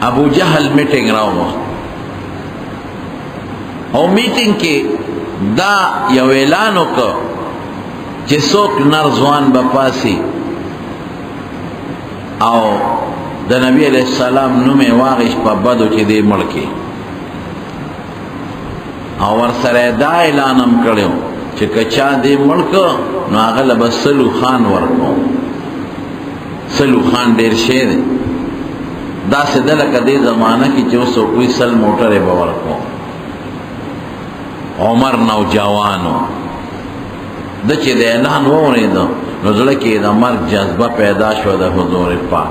ابو جهل میټینګ راوړ او میټینګ کې دا یو اعلان وکړ چې څوک نر ځوان به پاسي او د نبی علیہ السلام نوم یې واغېست په بدو چې دی مړ کړي او ورسره دا اعلان هم کړی چې که چا دی مړ کړ نو هغه له به سلو خان ورکړو سلو خان ډېر شی دی داسې ده لکه دې زمانه کې چې اوس کوئی سل موټرې به ورکړو عمر نوجوانو د چې د اعلان واورېده نو زړه کې د مرګ جذبه پیدا شوه د حضور پاک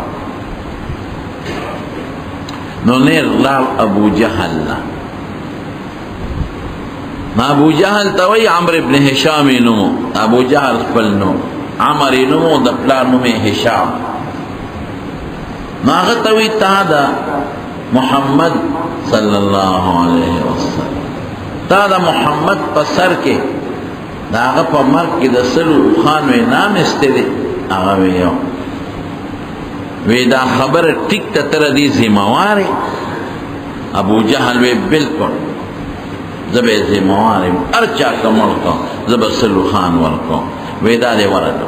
نو نیر لاړ ابو جهل نه ابو جهل ته وایي عمرو ابن هشام یې نومو ابو جهل خپل نوم عمر یې نومو د پلار نوم یې هشام نو هغه ته وایي تا د محمد صلی الله علیه وسلم تا د محمد په سر کې د هغه په مرګ کې د سلو خان وی نام استی دی هغه ویو وی دا خبر ټیک ته تر دې ذمہوار ابو جهل وی بالکل زبې ذمہوار هر چا کومل کو زب سلو خان ورکو وی دا دې ورته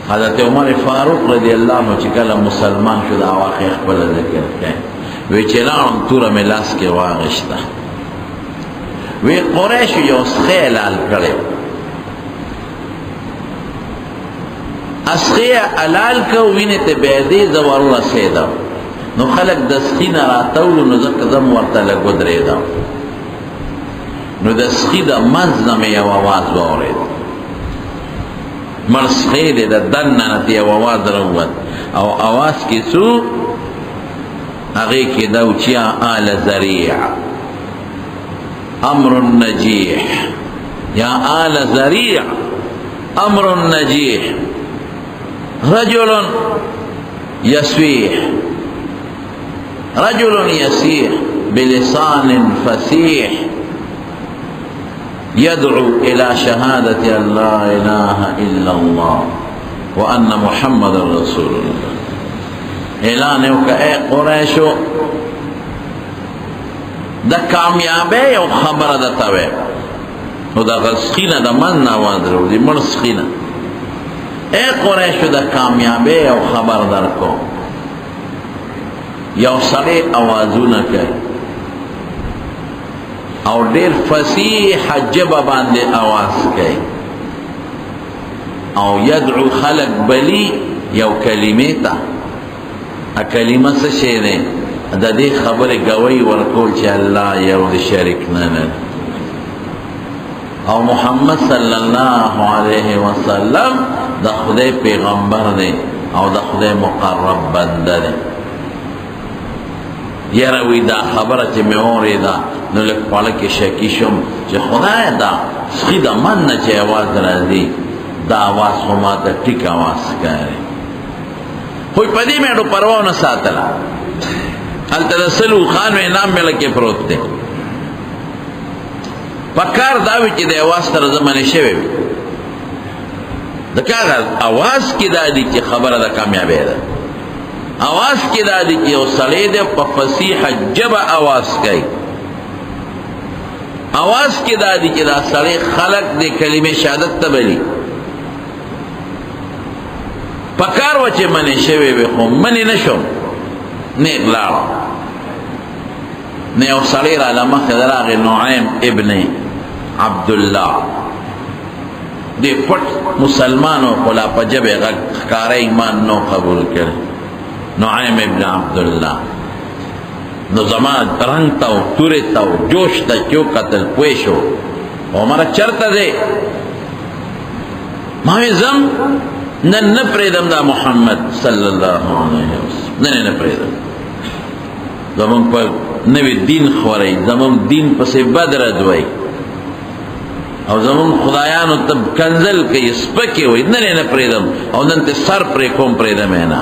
حضرت عمر فاروق رضی الله عنه چې کله مسلمان شو دا واقع خپل ذکر کړي وی چې لاړم توره مې لاس کې واغشته وی قریش یو سخی لال کړی اسخی علال کو وینې ته بیدې زه وررسېدم نو خلک د سخي نه راتولو نو زه قدم ورته لږ ودرېدم نو د سخي د منځ نه مې یو اواز واورېد مړ سخی دی د دننه نه یو اواز راووت او اواز کې څو هغې کې دا و چې یا آل ذریع امر نجیح یا آل ذریع امر نجیح رجل يسيح رجل يسيح بلسان فسيح يدعو إلى شهادة أن لا إله إلا الله وأن محمد رسول الله اعلان وکړه اے قریشو د کامیابی یو خبره درته وایم نو دغه سخینه د من نه اواز راوځي مړ سخینه اے قریشو د کامیابی یو خبر درکو یو سړی اوازونه کوي او ډېر فصیح ژبه باندې اواز کوي او یدعو خلق بلی یو کلمې ته کلمه څه شی دی د دې خبرې گوی ورکول چې الله یو د شریک نه لري او محمد صلی الله علیه وسلم د خدای پیغمبر دی او د خدای مقرب بنده دی یاره وی دا خبره چې مې اورېده نو لږ پاړه کې شکي شوم چې خدایه دا سخي د من نه چې اواز راځي دا اواز خو ماته ټیک اواز ښکاري خو په دې مې اډو پروا نه ساتله هلته د سلو خان مې نام مې لکې پروت دی پکار دا وي چې د اواز سره زه منې شوی وي د کار اواز کې دا دي چې خبره د کامیابی ده اواز کې دا دي چې یو سړی دی په فصیحه ژبه اواز کوي اواز کې دا دي چې دا سړی خلق د کلمې شهادت ته بلي پکار و چې منې شوی وي خو منې نه شوم نیغ لاړم نه یو سړی راله مخې د راغی نعیم ابن عبدالله دی پټ مسلمانو خو لا په ژبې غږ ښکاره ایمان نو قبول کړی نعیم ابن عبدالله نو زما رنګ ته و تورې ته و جوش ته چې وکتل پوه شو عمره چېرته دی ما وی ځم نن نه پرېږدم دا محمد صلی الله علیه وسلم نن یې نه پرېږدم زمونږ په نوی دین خورئ زمونږ دین پسې بد ردوئ او زمونږ خدایانو ته کنځل کوي سپکې وایي نن یې نه پرېږدم او نن ته سر پرې کوم پرېږدم یې نه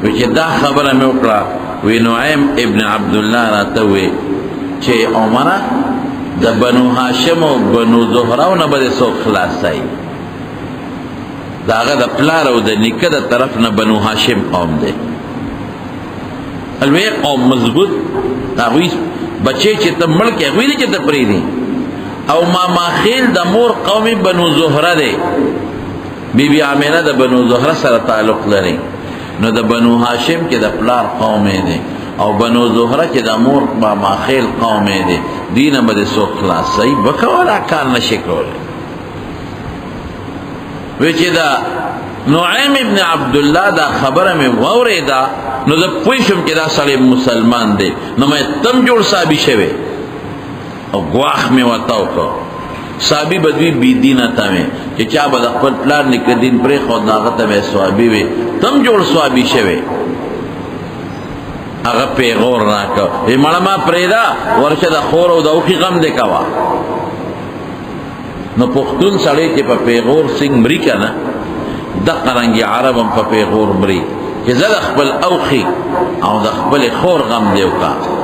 وی چې دا خبره مې وکړه وی نعیم ابن عبدالله راته وی چې عمره د بنو هاشم او بنو زهراو نه به دې څوک خلاصوي د دا هغه د پلار او د نیکه د طرف نه بنو هاشم قوم دی الوی قوم مضبوط هغوی بچې چې ته مړ کې هغوی دی چې ته پرېږدي او ماما خیل د مور قومي بنو زهره دی بی بی آمینه د بنو زهره سره تعلق لري نو د بنو هاشم کې د پلار قوم دی او بنو زهره کې د مور ماما خیل قوم دی دینه به د څوک خلاصوي بکوله کار نشي کولی وی چې دا نعیم ابن عبدالله دا خبره مې واورېده نو زه پوه شم چې دا سړی مسلمان دی نو مې تم جوړ صحابي شوی او ګواښ مې ورته وکړ صحابي به دوی بې دینه ته وې چې چا به د خپل پلار نیکه دین پرېښود نو هغه ته به صحابي وې تم جوړ صحابي شوی هغه پیغور راکړ وی مړه ما پرېږده ورشه د خور او د اوښي غم دې کوه نو پختون سړی چې په پیغور سنگ مري که نه دقه رنګې عرب هم په پیغور مري چې زه د خپل اوښي او د خپلې خور غم دې وکړه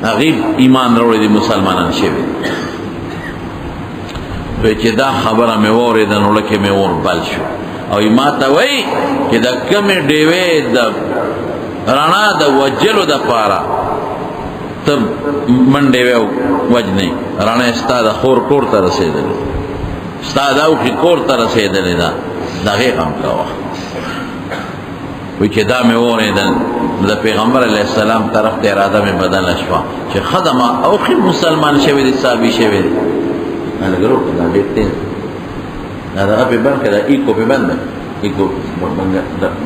هغې ایمان راوړی دي مسلمانان شوي وی چې دا خبره مې واورېده نو لکه مې اور بل شو او ما ته وایي چې د کمې ډېوې د رڼا د وجلو دپاره ته منډې وجنې رڼا ستا د خور کور ته رسېدلې ستا د اوښي کور ته رسېدلې ده د هغې غم کوه وی چې دا مې واورېدل د پیغمبر علیه السلام طرف ته اراده مې بدله شوه چې ښه ده ما اوښي مسلمان شوی دی صحابي شوی دی لګرو دا ډېر تېز دا دغه پې بند کړه ایکو پې بند ده ایکو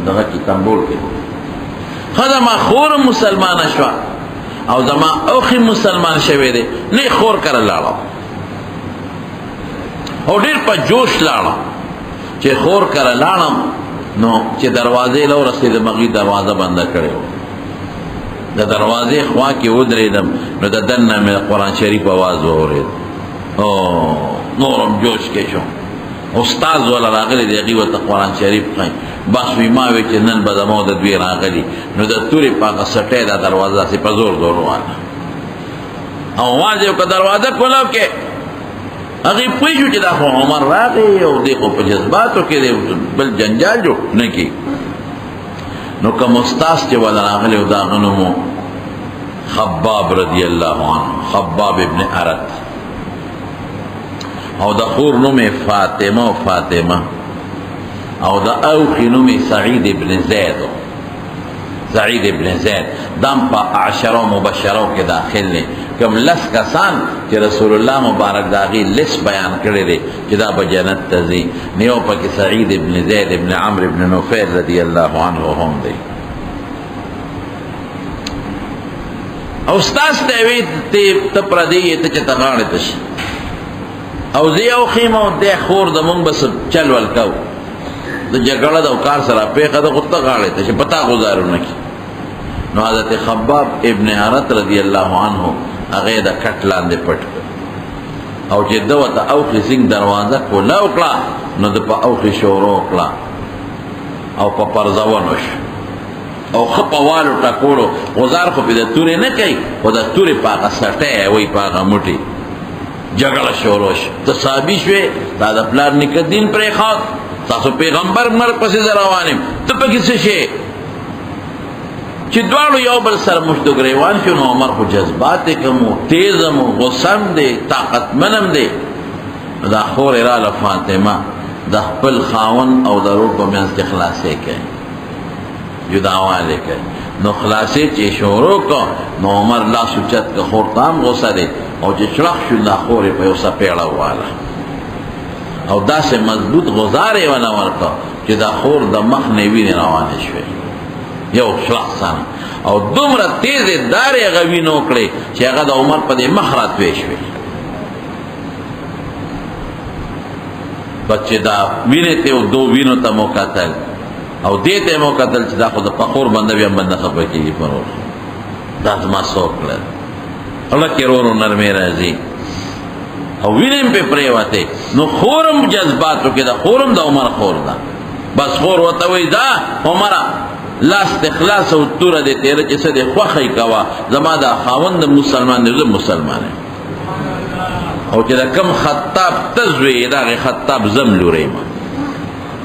دغه کې تنبول کې ښه ده ما خور مسلمانه شوه او زما اوښي مسلمان شوی دی نه خور کره لاړم او ډېر په جوش لاړم چې خور کره لاړم نو چې دروازې له ورسېدم هغې دروازه بنده کړې وه د دروازې خوا کې ودرېدم نو د دننه مې د قرآن شریف اواز واورېد نورم جوش کې شو استاد والا راغلی دی هغې ورته قرآن شریف ښایي بس وي ما وی چې نن به زما د دوی راغلي نو د تورې په هغه سټۍ دا دروازه داسې په زور زور وواله او اواز یې وکړه دروازه کولو کې هغې پوه شو چې دا خو عمر راغی او دی خو په جذباتو کې دی بل جنجال جوړ نه کړي نو کوم استاذ چې والا راغلی و د هغه نوم خباب رضی الله عنه خباب ابن ارت او د خور نوم فاطمه او فاطمه او د اوښي نوم سعید ابن زید سعید ابن زید دم په عشره مبشرو کې داخل دی کوم لس کسان چې رسول الله مبارک د هغې لس بیان کړی دی چې دا به جنت ته ځي نو یو پکې سعید ابن زید ابن عمرو ابن نفیل رضی الله عنه هم دی او استاذ ته یې وایي ته پردی یې ته چې ته غاړې ته شي او زه یو خیم او دی خور د مونږ به چل ول کوو د جګړه د او کار سره پیښه ده خو ته غاړې ته چې پتا ګزارو نه کړي نو حضرت خباب ابن ارت رضی الله عنه هغې د کټ لاندې پټ کړ او چې ده ورته اوښي سینګ دروازه کوله وکړه نو د په اوښي شروع وکړه او په پرزولو شو او ښه په والو ټکولو غزار خو پې د تورې نه کوي خو د تورې په هغه سټۍ وایي په هغه موټي جګړه شروع شوه ته صحابي شوې تا د پلار نیکه دین پرېښود تاسو پیغمبر مرګ پسې زه روان یم ته پکې څه شې چې دواړو یو بل سره مشت و ګریوان شو نو عمر خو جذبات یې کم و تیز هم و غصه هم دی طاقتمن هم دی دا خور یې راله فاطمه د خپل خاوند او د ورور په منځ کې خلاصې کوي جداوالی کوي نو خلاصې چې شروع کړه نو عمر لاس اوچت که خور ته هم غصه دی او چې شړق شو دا خور یې په یو څپېړه وواله او داسې مضبوط غزار یې ونه ورکړه چې دا خور د مخ نه وینې روانې شوې یو شړق سره او دومره تیزې دارې هغه وینې وکړې چې هغه د عمر په دې مخ راتوې شوې بس چې دا وینې ته و دو وینو ته مو کتل او دې ته مو کتل چې دا خو د فخور بنده بیا بنده خفه کېږي پر ور دا زما څه وکړل هلکې ورو نرمې راځي او وینې پې پرېوتې نو خورم جذباتو کې ده خورم د عمر خور ده بس خور ورته وایي دا عمره لاس د خلاص او توره دې تېره چې څه دې خوښی کوه زما دا خاوند مسلمان دی زه مسلمان یم او چې د کوم خطاب ته زوی د هغې خطاب زم لوری یم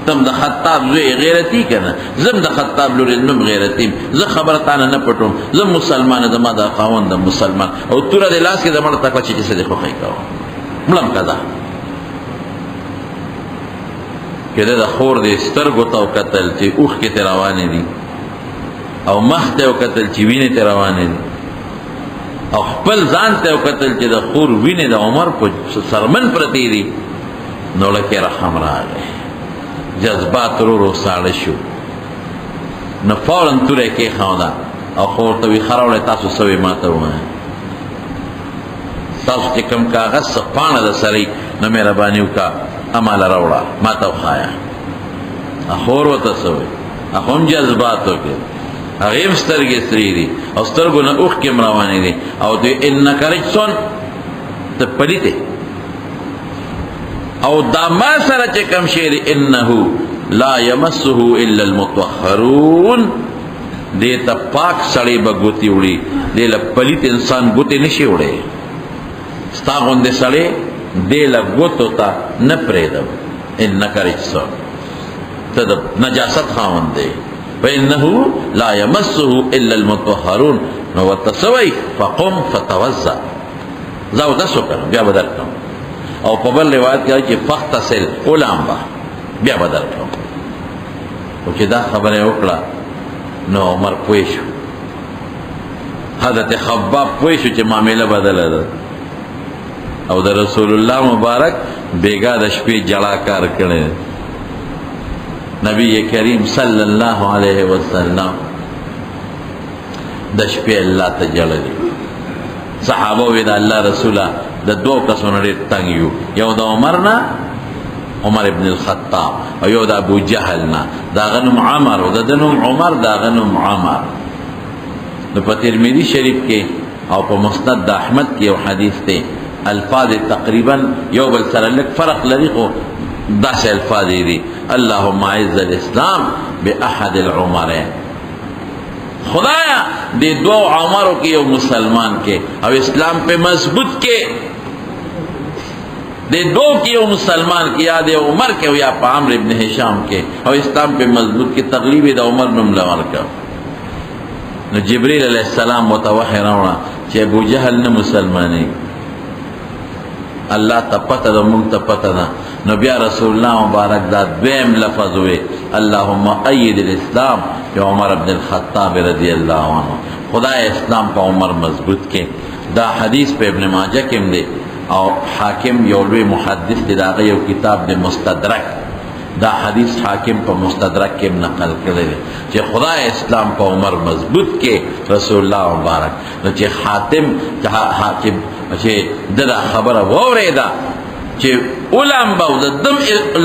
تم د خطاب زوی غیرتی کنه زم د خطاب لوري نم غیرتیم زه خبره تانه نه پټوم زم مسلمان زما د خاوند مسلمان او توره د لاس کې د مړ تکو چې څه دی خو خی کاو ملم کدا کله د خور د سترګو تو قتل چې اوخ کې روانې دي او مخ ته قتل چې وینې ته روانې دي او خپل ځان ته قتل چې د خور وینې د عمر په سرمن پرتی دي نو لکه رحم راغی جذبات رو ساړه شو نو فورن توره کې خاودا او خور ته وی خراوله تاسو سوي ماته وای تاسو چې کوم کاغذ صفانه د سړی نو مهرباني وکا امال راوړه ماته وخایا اخور وته سوي اخوم جذبات وکړه هغه سترګې سری دي او سترګو نه اوخ کې مروانې دي او دې ان کرچون ته پلیته او دا ما سره چې کوم شی دی انه لا يمسه الا المطهرون دې ته پاک سړی به ګوتی وړي دې له پلیت انسان ګوتی نشي وړي ستا غوندې سړی دې له ګوتو ته نه پرېږدم انک رجسون ته د نجاست خاوند دی فانه لا يمسه الا المطهرون نو ورته سوی فقم فتوضا زه اودس وکړم بیا به درکړم او په بل روایت کې چې فغتسل اولامبا بیا به درکړم او چې دا خبره وکړه نو عمر پوه شو حضرت خباب پوه شو چې معامله بدله ده او د رسول الله مبارک بیګا د شپې جړا کار کړي نبی کریم صلی الله علیه وسلم د شپې الله ته جړل صحابه وی د الله رسوله د دوه کسونو ډېر تنګ یو یو د عمر نه عمر ابن الخطاب او یو د ابو جهل نه دا غنم عمر او د دنم عمر دا غنم عمر نو په ترمذی شریف کې او په مسند د احمد کې یو حدیث دی الفاظ تقریبا یو بل سره لږ فرق لري خو داسې الفاظ دي اللهم اعز الاسلام باحد العمرين خدایا دې دو عمرو کې یو مسلمان کې او اسلام په مضبوط کې دې دو کې یو مسلمان کې یا دې عمر کې او یا په عمرو ابن هشام کې او اسلام په مضبوط کې تقریبا د عمر نوم لور کا نو جبريل علیہ السلام متوحی راوړه چې ابو جهل نه مسلمانې الله تپته د مونږ تپته ده نو بیا رسول الله مبارک دا دویم لفظ وی اللهم ايد الاسلام یا عمر ابن الخطاب رضی الله عنه خدای اسلام په عمر مضبوط کې دا حدیث په ابن ماجه کې دی او حاکم یو لوی محدث دی دا یو کتاب دی مستدرک دا حدیث حاکم په مستدرک کې نقل کړی دی چې خدای اسلام په عمر مضبوط کې رسول الله مبارک نو چې حاتم حاکم چې دا خبره ووریدا چې علماء د دم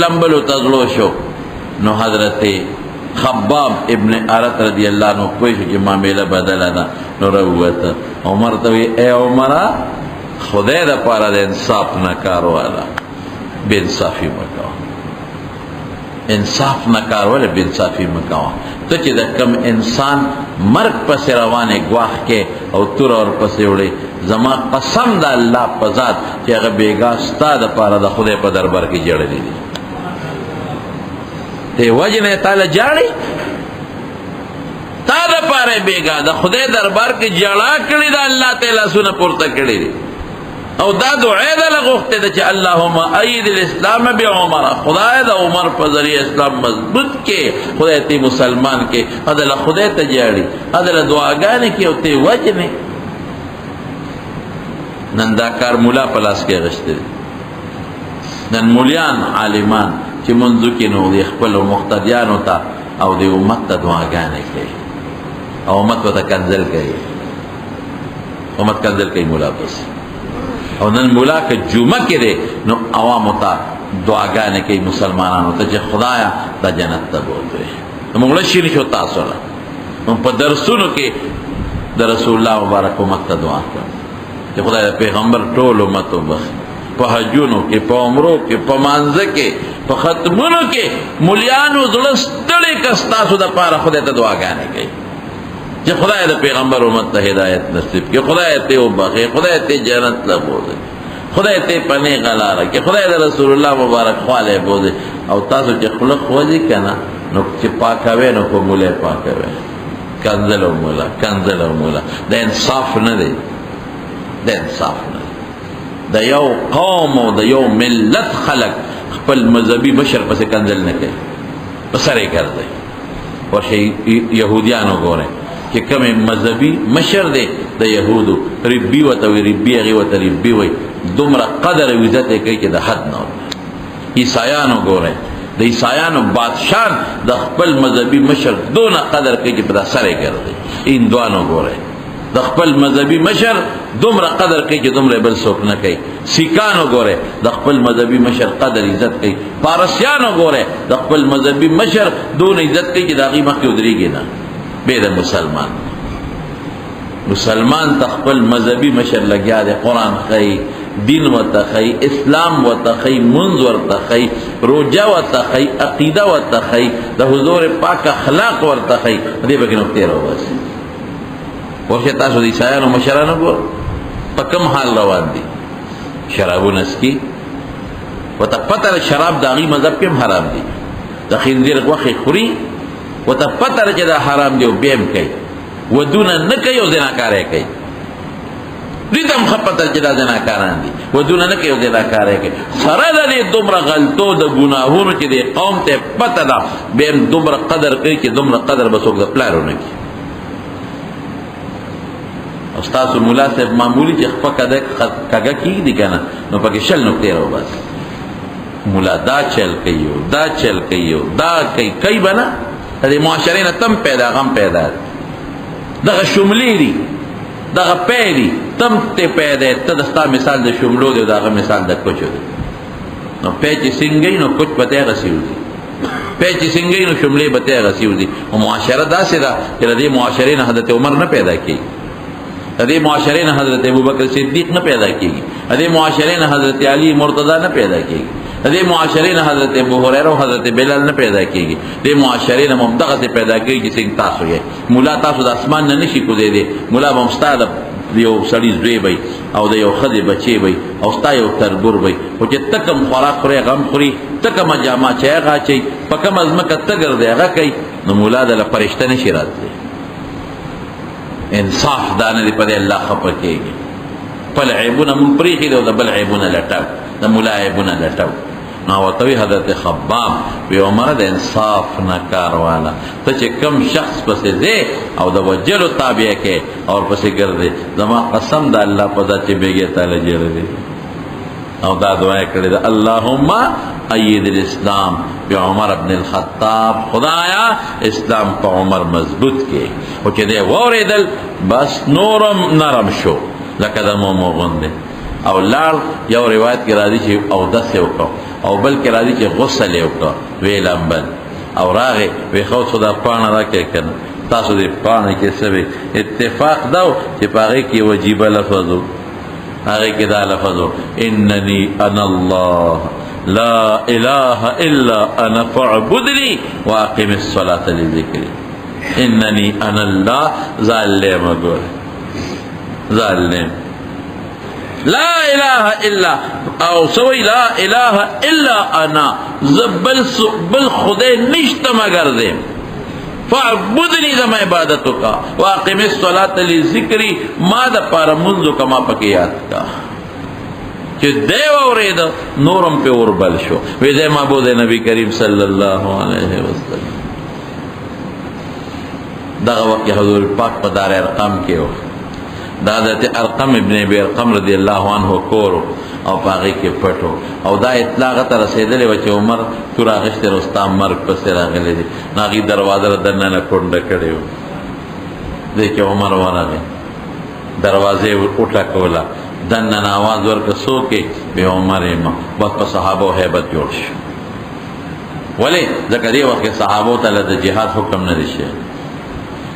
لمبلو تزلو شو نو حضرت خباب ابن ارت رضی الله عنه کوئی چې معاملې بدله ده نو وروته عمر ته اے عمر خدای د پاره د انصاف نه کار والا بے انصافی وکاو انصاف نه کار والا بے انصافی وکاو ته چې د کم انسان مرګ پس روانه گواخ کې او تور اور پسې وړي زما قسم د الله په ذات چې هغه بیګا ستا د پاره د خدای په دربار کې جړلې دي ته وجنه تعالی جاړي تا د پاره بیګا د خدای دربار کې جړا کړی د الله تعالی سونه پورته کړی دي او دا دعا ده لغوخته ده چې اللهم ايد الاسلام بعمر خدای د عمر په ذریعہ اسلام مضبوط کې خدای ته مسلمان کې ادله خدای ته جاړي ادله دعاګانې کې او ته وجنه نن دا کار مولا پلاس کې غشته نن مولیان عالمان چې منځ کې نو د خپل مقتدیان وتا او د امت ته دعاګانې کوي او امت ته کنزل کوي امت کنزل کوي مولا پس او نن مولا که جمعه کې دی نو عوام ته دعاګانې کوي مسلمانانو ته چې خدایا د جنت ته بوځي موږ له شي نشو تاسو له په درسونو کې د رسول الله مبارک امت ته دعا کوي چې خدای د پیغمبر ټول امت وبخ په حجونو کې په عمرو کې په مانځه کې په ختمونو کې مولیانو زړه ستړي کستا سو د پاره خدای ته دعاګانې کوي چې خدای د پیغمبر امت ته هدایت نصیب کړي خدای ته وبخي خدای ته جنت لا بوځي خدای ته پنه غلاره کې خدای د رسول الله مبارک خواله بوزي او تاسو چې خلق خوځي کنه نو چې پاکوي نو په مولا پاکوي کنزل او مولا د انصاف نه دی د انصاف نه د یو قوم او د یو ملت خلق خپل مذهبي بشر پسې کنزل نه کوي بسره ګرځي ورشي يهوديانو ګوره چې کوم مذهبي مشر دی د يهودو ربي وتوي ربي هغه وت ربي وي دومره قدر او عزت کوي چې د حد نه عیسایانو ګوره د عیسایانو بادشاہ د خپل مذهبي مشر دونه قدر کوي چې په سره ګرځي هندوانو ګوره د خپل مذهبي مشر دومره قدر کوي چې دومره بل څوک نه کوي سیکانو ګوره د خپل مذهبي مشر قدر عزت کوي پارسیانو ګوره د خپل مذهبي مشر دون عزت کوي چې داغي مخ کې ودرېږي نه به د مسلمان تخپل مذهبي مشر لګیا دی قرآن خی دین و تخی اسلام و تخی منځ ور تخی روجا و تخی عقیده و تخی د حضور پاک اخلاق ور تخی دې به نو تیر واسي ورشه تاسو د عیسایانو مشرانو ګور په کوم حال روان دي شرابونه اسکی وته پته شراب داغي مذهب کې حرام دي د خنزیر غوخه خوري وته پته چې دا حرام دی او بیم کوي ودون نه کوي او زناکارې کوي ریدم خپته چې دا زناکاران دي ودون نه کوي او زناکارې کوي سره د دومره غلطو د ګناهونو چې د قوم ته پته ده بیم دومره قدر کوي چې دومره قدر بسوک د پلارونه کوي استاد مولا صاحب معمولی چې خپل کګه کی دي کنه نو پکې شل نقطې راو بس مولا دا چل کيو دا چل کيو دا کوي بنا د معاشرې نه تم پیدا غم پیدا دغه شملې دي دغه پیری تم ته پیدا ته دستا مثال د شملو دی دغه مثال د کوچو دی نو پېچ سنگي نو کوچ پته غسیو دي پېچ سنگي نو شملې پته غسیو دي او معاشره داسې ده چې د معاشرې نه حضرت عمر نه پیدا کی دې معاشرې نه حضرت ابوبکر صدیق نه پیدا کیږي دې معاشرې نه حضرت علی مرتضی نه پیدا کیږي دې معاشرې نه حضرت ابو هريره او حضرت بلال نه پیدا کیږي دې معاشرې نه ممدغه ته پیدا کیږي چې تاسو یې مولا تاسو د اسمان نه نشي کوزې دي مولا به مستعد یو سړی زوی وي او د یو خدي بچي وي او ستا یو تربور وي او چې تکم خوراک خوري غم خوري تکم جامه چا غاچي پکم ازمکه تګر دی هغه کوي نو مولا د فرشته نشي راځي انصاف دانه دی په الله خپه کېږي بل عیبونه من پریخي دی او د بل عیبونه لټاو د مولا عیبونه لټاو نو وتوی حضرت خباب وی عمر د انصاف نه کار والا ته چې کم شخص پسې دی او د وجلو تابع کې او پسې ګرځي زما قسم د الله په ذات چې بیګه تعالی جوړ دی او دا دعا کړې ده اللهم ايد الاسلام بعمر ابن الخطاب خدایا اسلام په عمر مضبوط کې او چې دی وریدل بس نورم نرم شو لکه د مومو غوندې او لار یو روایت کې راځي چې او دس یو کو او بل کې راځي چې غسل یو کو ویلم بل او راغه وی خو خدا پانه راکې کنه تاسو دې پانه کې سوي اتفاق دا چې پاره کې واجب لفظو هغه کې دا لفظو انني انا الله لا اله الا انا فاعبدني واقم الصلاه لذكري انني انا الله ظالم اقول ظالم لا اله الا او سوي لا اله الا انا بل خدای نشته مگر دې فاعبدني زما عبادتو کا واقم الصلاه لذكري ما د پاره منځو کما پکې یاد کا چې دیو اورید نورم په اور بل شو وې دې معبود نبی کریم صلی الله علیه وسلم دغه وخت حضور پاک په دار ارقم کې و دا حضرت ارقم ابن ابي ارقم رضی الله عنه کور او پاغي کې پټو او دا اطلاع ته رسیدلې و چې عمر تورا غشت رستم مرګ پس راغلي دي ناغي دروازه دنه نه کونډه کړو دې چې عمر ورغی دروازه وټا کولا دنه आवाज ورک سوکې به عمر ما بس په صحابه hebat جوړ شو ولی ځکه دی وخت صحابه ته د جهاد حکم نه دي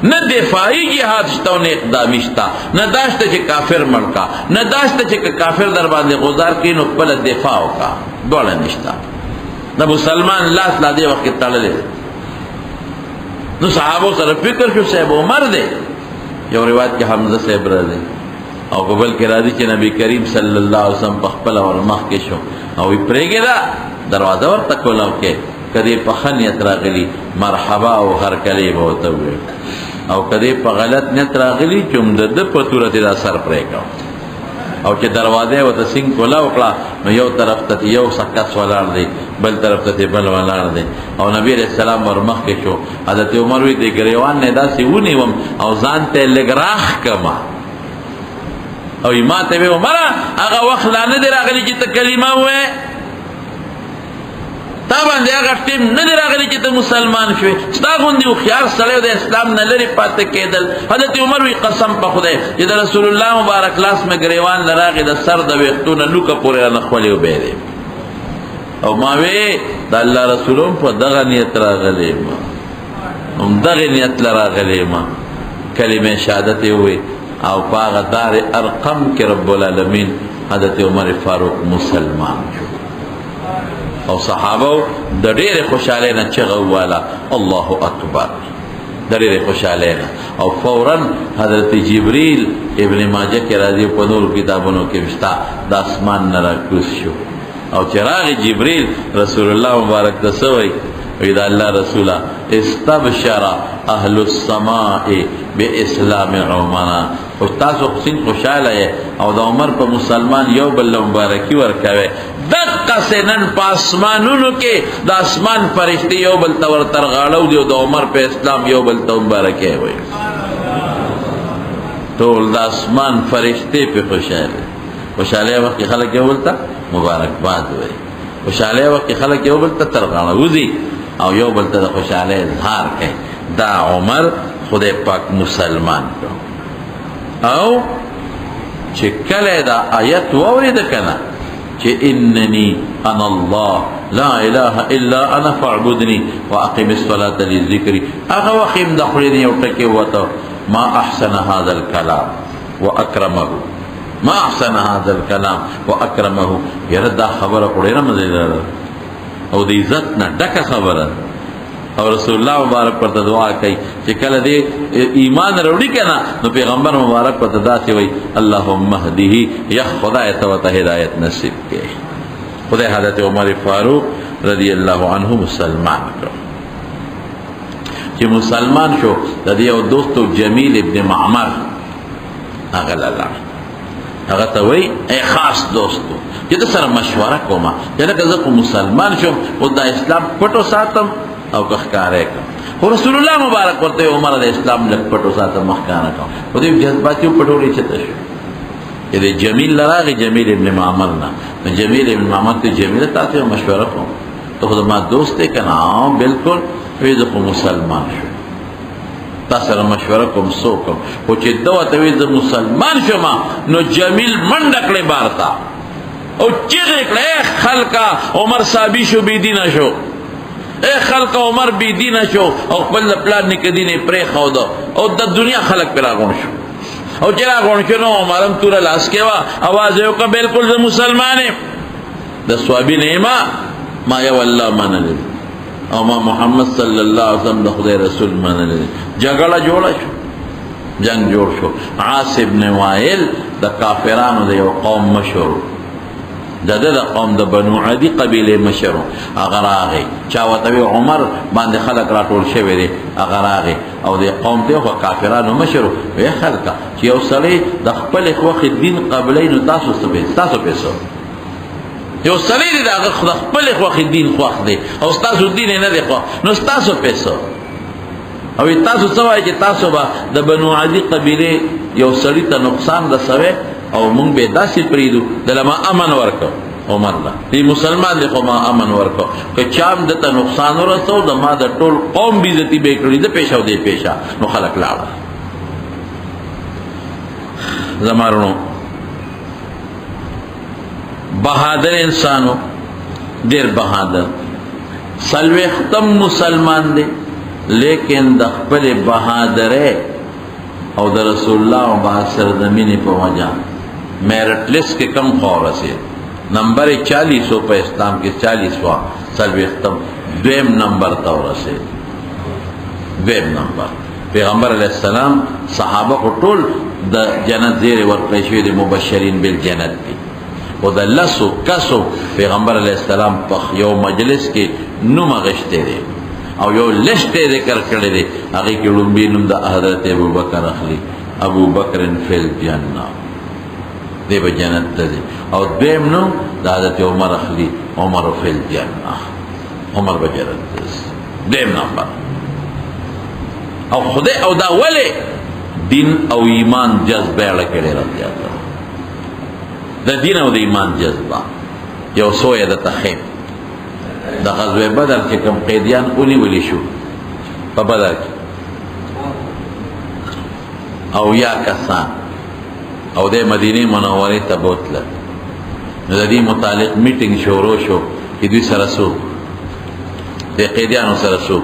نه دفاعی جهاد شته او نه اقدامي شته نه داشته چې کافر مړکا نه داشته چې کافر در باندې غزار کین او خپل دفاع وکا ډول نشته د مسلمان لاس لا دی وخت تړلې نو صحابه سره فکر شو صاحب عمر دی یو روایت کې حمزه صاحب راځي او قبل کې راځي چې نبی کریم صلی الله علیه وسلم په خپل اور مخ کې شو او یې پرېږه دا دروازه ورته کولاو کې کدی په خنیت راغلی مرحبا او هر کلی به ورته وویل او کدی په غلط نیت راغلی چې د په صورت دا سر پرېږه او چې دروازه ورته سینګ کولاو کړه نو یو طرف ته یو سکس ولاړ دی بل طرف ته بل ولاړ دی او نبی علیہ السلام ور مخ کې شو حضرت عمر وی دی ګریوان نه داسې ونیوم او ځان ته لګراخ کما او ما ته وی عمر هغه وخت لا نه دی راغلی چې ته کلمه وې تا باندې هغه ټیم نه دی راغلی چې ته مسلمان شوې ستا غوندې هوښیار سړی د اسلام نه لرې پاتې کېدل حضرت عمر وی قسم په خدای چې د رسول الله مبارک لاس مې ګریوان نه راغی د سر د ویښتو نه لوکه پورې رانه خولې وبېرې او ما وی د الله رسولم په دغه نیت راغلی ما هم دغه نیت له راغلی ما کلمه شهادت یې ووی او په هغه دار ارقم کې رب العالمین حضرت عمر فاروق مسلمان شو او صحابه د ډېرې خوشحالۍ نه چغه وواله الله اکبر د ډېرې خوشحالۍ نه او فورا حضرت جبریل ابن ماجه کې راځي په نورو کتابونو کې شته د اسمان نه راکوز شو او چې راغی جبریل رسول الله مبارک ته څه وایي وی دا الله رسوله استبشر اهل السماء باسلام عمر او تاسو خصین خوشاله او د عمر په مسلمان یو بل مبارکي ورکوي دغه سنن په اسمانونو کې د اسمان فرشتي یو بل تور ترغاړو دی او د عمر په اسلام یو بل ته مبارکي وي ټول د اسمان فرشتي په خوشاله وخت خلک یو بل ته مبارکباد وي خوشاله وخت خلک یو بل ته ترغاړو دي او یو بل ته د خوشاله اظهار کوي دا عمر خدای پاک مسلمان کړ او چې کله دا آیت وورید کنه چې انني انا الله لا اله الا انا فاعبدني واقم الصلاه لذكري هغه وخت د خلینو یو ټکی وته ما احسن هذا الكلام واكرمه ما احسن هذا الكلام واكرمه يردا خبره وړه مزیدار او د عزت نه ډکه خبره او رسول الله مبارک پر دعا کوي چې کله دې ایمان وروړي کنه نو پیغمبر مبارک پر دعا کوي اللهم اهديه یا خدای ته هدایت نصیب کړي خدای حضرت عمر فاروق رضی الله عنه مسلمان کړ چې مسلمان شو د دې او دوستو جمیل ابن معمر هغه لاله هغه ته وای ای خاص دوستو چې د سره مشوره کومه چې لکه زه مسلمان شم او د اسلام پټو ساتم او ښکارې کوم خو رسول الله مبارک ورته عمر د اسلام لک پټو ساتم ښکارا کوم او دې جذباتي پټوړي چته شو دې جمیل لراغي جمیل ابن معمر نه جمیل ابن معمر ته جمیل تاسو مشوره کوم ته خو ما دوست ته کنه بالکل وې زه مسلمان شم تاسو سره مشوره کوم سو کوم او چې دوه ته وې زه مسلمان شوم نو جمیل منډه کړې بارتا او چیغې کړې خلکا عمر صاحب شو بی دینه شو اے خلق عمر بی دینه شو او خپل پلان نه کدینه پرې خو دو او د دنیا خلق پر راغون شو او چې راغون شو نو عمرم تور لاس کې وا आवाज یو کا بالکل زه مسلمان یم د ثوابین ما ما یا والله منل او ما محمد صلی الله علیه وسلم د خدای رسول منل جګړه جوړه شو جنگ جوړ شو عاص ابن وائل د کافرانو د یو قوم مشهور د قوم د بنو عدی قبیله مشهور هغه راغی چا وته عمر باندې خلک راټول شوی دی هغه راغی او د قوم ته خو کافرانو مشهور وی خلک چې یو سړی د خپل وخت دین قبلین تاسو پیسو یو سړی د خپل وخت دین خوښ دی او تاسو دین نه دی خو نو تاسو پیسو او تاسو سوای چې تاسو به د بنو عدی قبیله یو سړی ته نقصان رسوي او مونږ به داسې پریدو دلما امن ورکو عمر لا دی مسلمان دی خو ما امن ورکو که چام دته نقصان ورسو د ما د ټول قوم بی عزتی به کړی د پیښو دی پیښه نو خلق لاړ زمارونو بہادر انسانو ډیر بہادر سلوی ختم مسلمان دی لیکن د خپل بہادره او د رسول الله مبارک سرزمین په وجه میرٹ لسٹ کے کم خور سے نمبر 40 په اسلام کے 40واں سلوی ختم دویم نمبر تور سے دویم نمبر پیغمبر علیہ السلام صحابه کو ټول د جنت زیر ورکړی شوی د مبشرین بالجنت دی او د لسو کسو پیغمبر علیہ السلام په یو مجلس کې نوم غشته دی او یو لشته ذکر کړی دی هغه کې لومبي نوم د حضرت ابوبکر اخلي ابو بکر فی الجنه دی به جنت ته دی او دویم نوم د حضرت عمر اخلي عمر فی الجنه عمر به جنت ته دویم نمبر او خدای او دا ولی دین او ایمان جذبه لکړي راځي د دین او د ایمان جذبه یو سوې د تخیم د غزوه بدر کې کوم قیدیان اونې ولې شو په بدر کې او یا کسان او د مدینه منورې ته بوتله نو د دې متعلق میټینګ شروع شو چې دوی سره سو د قیدیانو سره سو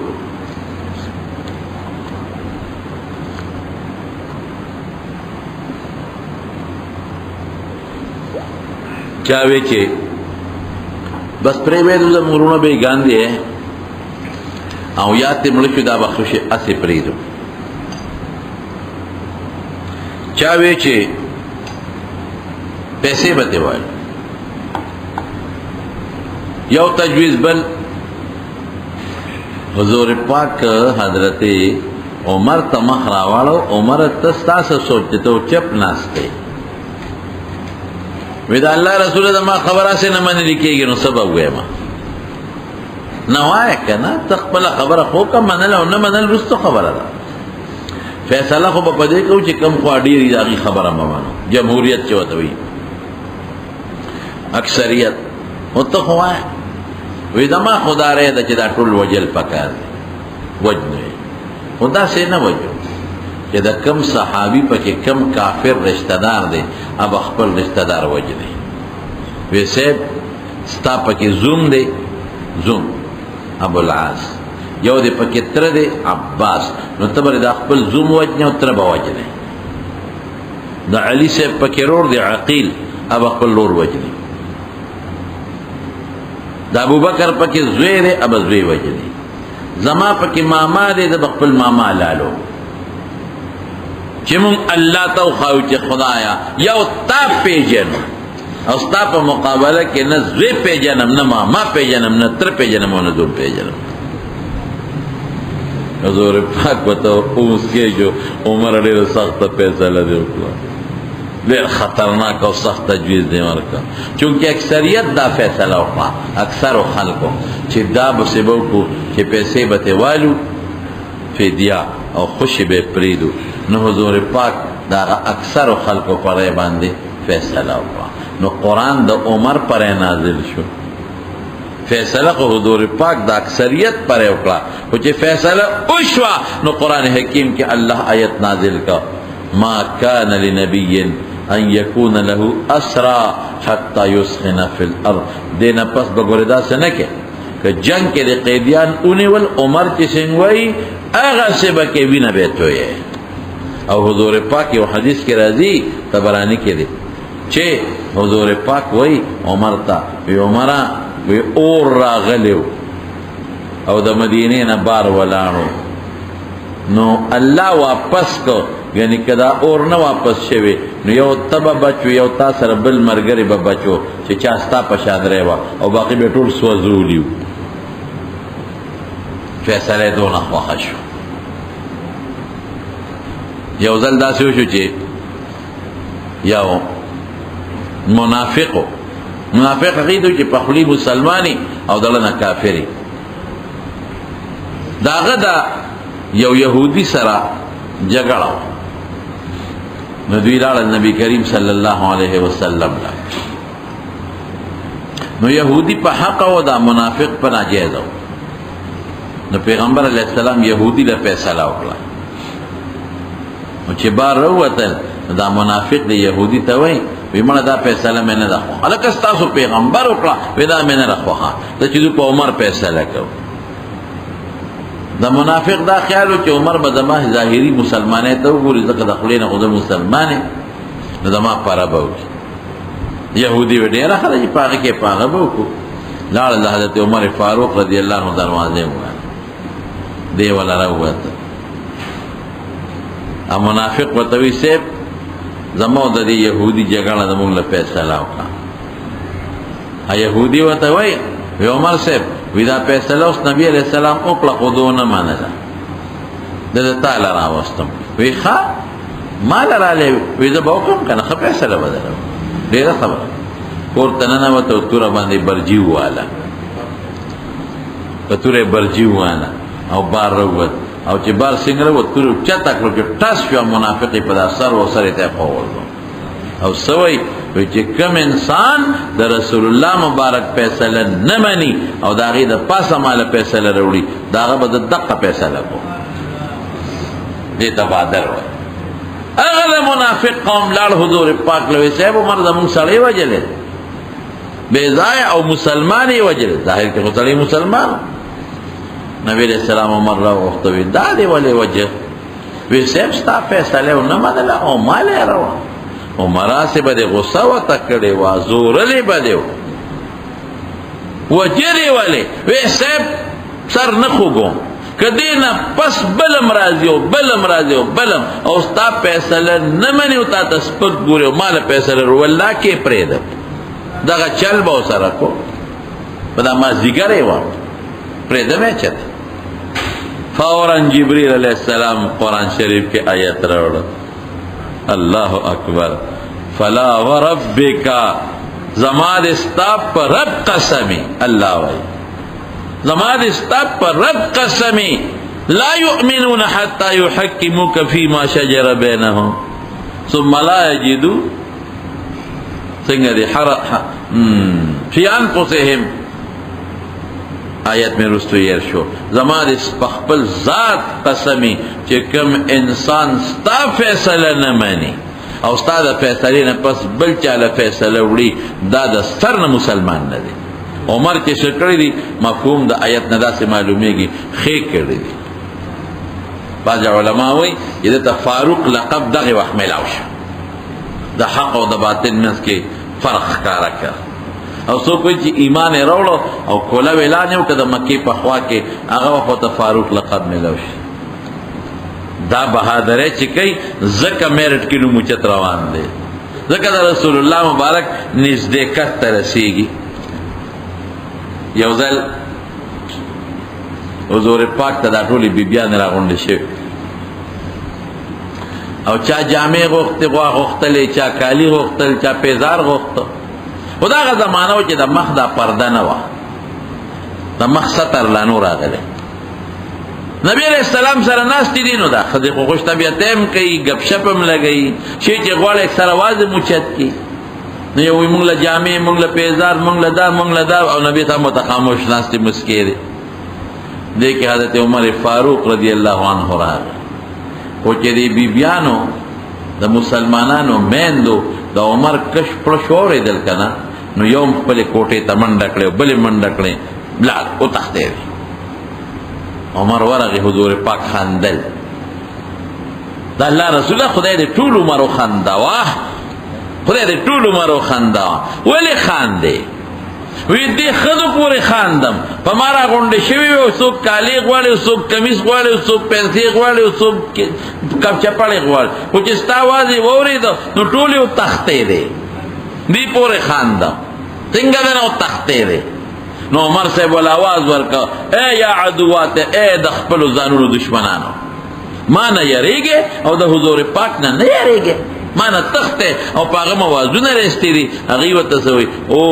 چاوی چې بس پرې وېدو د مورونو به ګاندې او یاد ته مړ شو دا بخښه اسې پریدو چاوی چې پیسې به دی وای یو تجویز بل حضور پاک حضرت عمر ته مخ راواړو عمر ته تاسو سوچته چپ ناشته ودا الله رسول د ما خبره سه نه منل کېږي نو سبب وایم نو وای کنه تخپل خبره خو کوم منل او نه منل رستو خبره ده فیصله خو په دې کو چې کم خو ډیری دغه خبره مانو جمهوریت چوته وي اکثریت متخوای وې دا ما خدای دې چې دا ټول وجل پکار وجنه خدا سه نه وجو چې دا کم صحابي پکې کم کافر رشتہ دار دی اب خپل رشتہ دار وجنه ویسه ستا پکې زوم دی زوم ابو العاص یو دی پکې تر دی عباس نو تبر دا خپل زوم وجنه او تر به وجنه دا علی سے پکې رور دی عقیل اب خپل لور وجنه دا ابو بکر پکې زوی دی اب زوی وجنه زما پکې ماما دی د خپل ماما لالو چې مون الله ته خو چې خدایا یو تا پیجن او ستا په مقابله کې نه زوی پیجنم نه ما پیجنم نه تر پیجنم نه دوم پیجنم حضور پاک بتاو اوس کې جو عمر ډېر سخت فیصله دی وکړه ډېر خطرناک او سخت تجویز دی ورکړه چونکه اکثریت دا فیصله وکړه اکثر خلکو چې دا به سبب کو چې پیسې به ته والو فدیه او خوشی به پریدو نو حضور پاک دا اکثر خلکو پر باندې فیصله وکړه نو قرآن د عمر پر نازل شو فیصله خو حضور پاک د اکثریت پر وکړه او چې فیصله وشوه نو قرآن حکیم کې الله آیت نازل کا ما کان لنبی ان یکون له اسرا حتی یسخن فی الارض دینا پس بګوردا سنکه که جنگ کې د قیدیان اونول عمر چې څنګه اغه سبا کې وینه بهتوي او حضور پاک یو حدیث کې راځي طبرانی کې دی چې حضور پاک وای عمر ته وی عمره وی اور راغلو او د مدینه نه بار ولاړو نو الله واپس کو یعنی کدا اور نه واپس شوی نو یو تبا بچو یو تا سره بل مرګري به بچو چې چا ستا په شان رېوا او باقي به ټول سوزولیو فیصله دونه خوښ شو یو ځل داسې وشو چې یو منافق عقیدو چې په خلی مسلمانی او دلته کافری داغه دا یو يهودي سره جګړه نو دوی لاړ نبی کریم صلی الله علیه وسلم نو يهودي په حق او دا منافق په ناجیز نو پیغمبر علیہ السلام يهودي له فیصله وکړه چې بار وروتل دا منافق دی يهودي ته وای ویمنه دا فیصله مې نه ده خو الکه تاسو پیغمبر وکړه ودا مې نه راخوها ته چې په عمر فیصله کو دا منافق دا خیالو چې عمر به دمه ظاهري مسلمانه ته وګوري ځکه د خلینو خو د مسلمانه نو دمه پاره به يهودي وډیره خلک پاغه کې پاغه به وکړو لاړ د حضرت عمر فاروق رضی الله عنه دروازه وای دی ولا راوته منافق وتوی سیب زمو د دې يهودي جګړه د موږ له فیصله وکړه. يهودي وته وای عمر صاحب ودا فیصله اوس نبی علیہ السلام او په خودونه منله د تعالی راوستم وی ښا مال را لې وې دا وکم کنه خو فیصله بدله ډیره خبره ورته نه وته تور باندې برجیو والا په تورې برجیو والا او بار وروت او چې بار څنګه وروت تور چتا کړو چې تاس یو منافقې په اثر و سره ته قول او سوي چې کوم انسان د رسول الله مبارک فیصله نه مني او دا غي د پاسه مال فیصله وروړي داغه به د دقه فیصله کو دې تبادر وای اغه منافق قوم لال حضور پاک لوي صاحب عمر زمون سړی وجلې بے ځای او مسلمانې وجلې ظاهر کې سړی مسلمان نبی علیہ السلام عمر را وختوي دا دی ولې وجه وی صاحب ستا فیصله نه منله او مال یې راو عمر سے بده غصه و تکړه وا زورلې بده وجري والے وی صاحب سر نه خوګو کدینا پس بلم راضیو بلم او ستا فیصله نه منیو تا تسپک ګورو مال فیصله رو الله کې پرېد دغه چل به سره کو پدا ما زیګره و پرېد مې چت فورا جبريل علیہ السلام قرآن شریف کی آیت راوړ اللہ اکبر فلا وربک زماد استاب پر رب قسمی اللہ وی زماد استاب پر رب قسمی لا یؤمنون حتی یحکموک فیما شجر بینہم ثم لا یجدو سنگا دی فی انفسهم آیت میں رستو یر شو زمان اس پخپل ذات قسمی چه کم انسان ستا فیصله نمانی او ستا دا فیصله نه پس بل چاله فیصله وړي دا د سر نه مسلمان نه دی عمر چې شکړی دی مفهوم د آیت نه داسې معلومیږي خې کړی دی بعض علما وایي چې د فاروق لقب دغه وخت ملاو شو د حق او د باطل منځ کې فرق ښکاره کړ او سو کوئی چې ایمان راوړو او کوله ویلان یو کده مکی په خوا کې هغه وخت فاروق لقب ملو شي دا بهادر چې کوي زکه میرټ کې نو مچت روان دي زکه د رسول الله مبارک نزدېکت ته رسیږي یو ځل حضور پاک ته دا ټولې بیبیان راغونډې شوې او چا جامې غوښتلې چا کالی غوښتل چا پیزار غوښتل خدا غا زمانه و چې د مخ دا پرده نه وه د مخ ستر لا نور راغلی نبی علیہ السلام سره ناستې دي نو دا ښځې خو خوش طبیعته هم کوي ګپ شپ هم لګوي شی چې غواړي اکثره واز هم اوچت کړي نو یو وایي مونږ له جامې مونږ له پیزار مونږ له دا او نبي ته مو ته خاموش ناستې مسکې دی دې کې حضرت عمر فاروق رضی الله عنه راغی خو چې دې بیبیانو د مسلمانانو میندو د عمر کش پړش اورېدل که نه نو یو خپلې کوټې ته منډه کړې او بلې منډه کړې بلال وتښتېدې عمر ورغې حضور پاک خندل د الله رسوله خدای دې ټول عمر وخندوه خدای دې ټول عمر وخندوه ولې خاندې وی دې ښځو پورې خاندم په ما راغونډې شوي وي څوک کالي غواړي څوک کمیس غواړي څوک پنسي غواړي څوک کپچپړې غواړي خو چې ستا اواز یې واورېده نو ټول یې وتښتېدې دې پورې خاندم څنګه دی نه وتښتېدې نو عمر صاحب ول آواز ورکړه ای یا عدوات ای د خپلو ځانونو دشمنانو ما نه یریږې او د حضور پاک نه یریږې ما نه تخته او پاغه موازونه رستی دي هغه وته سوی او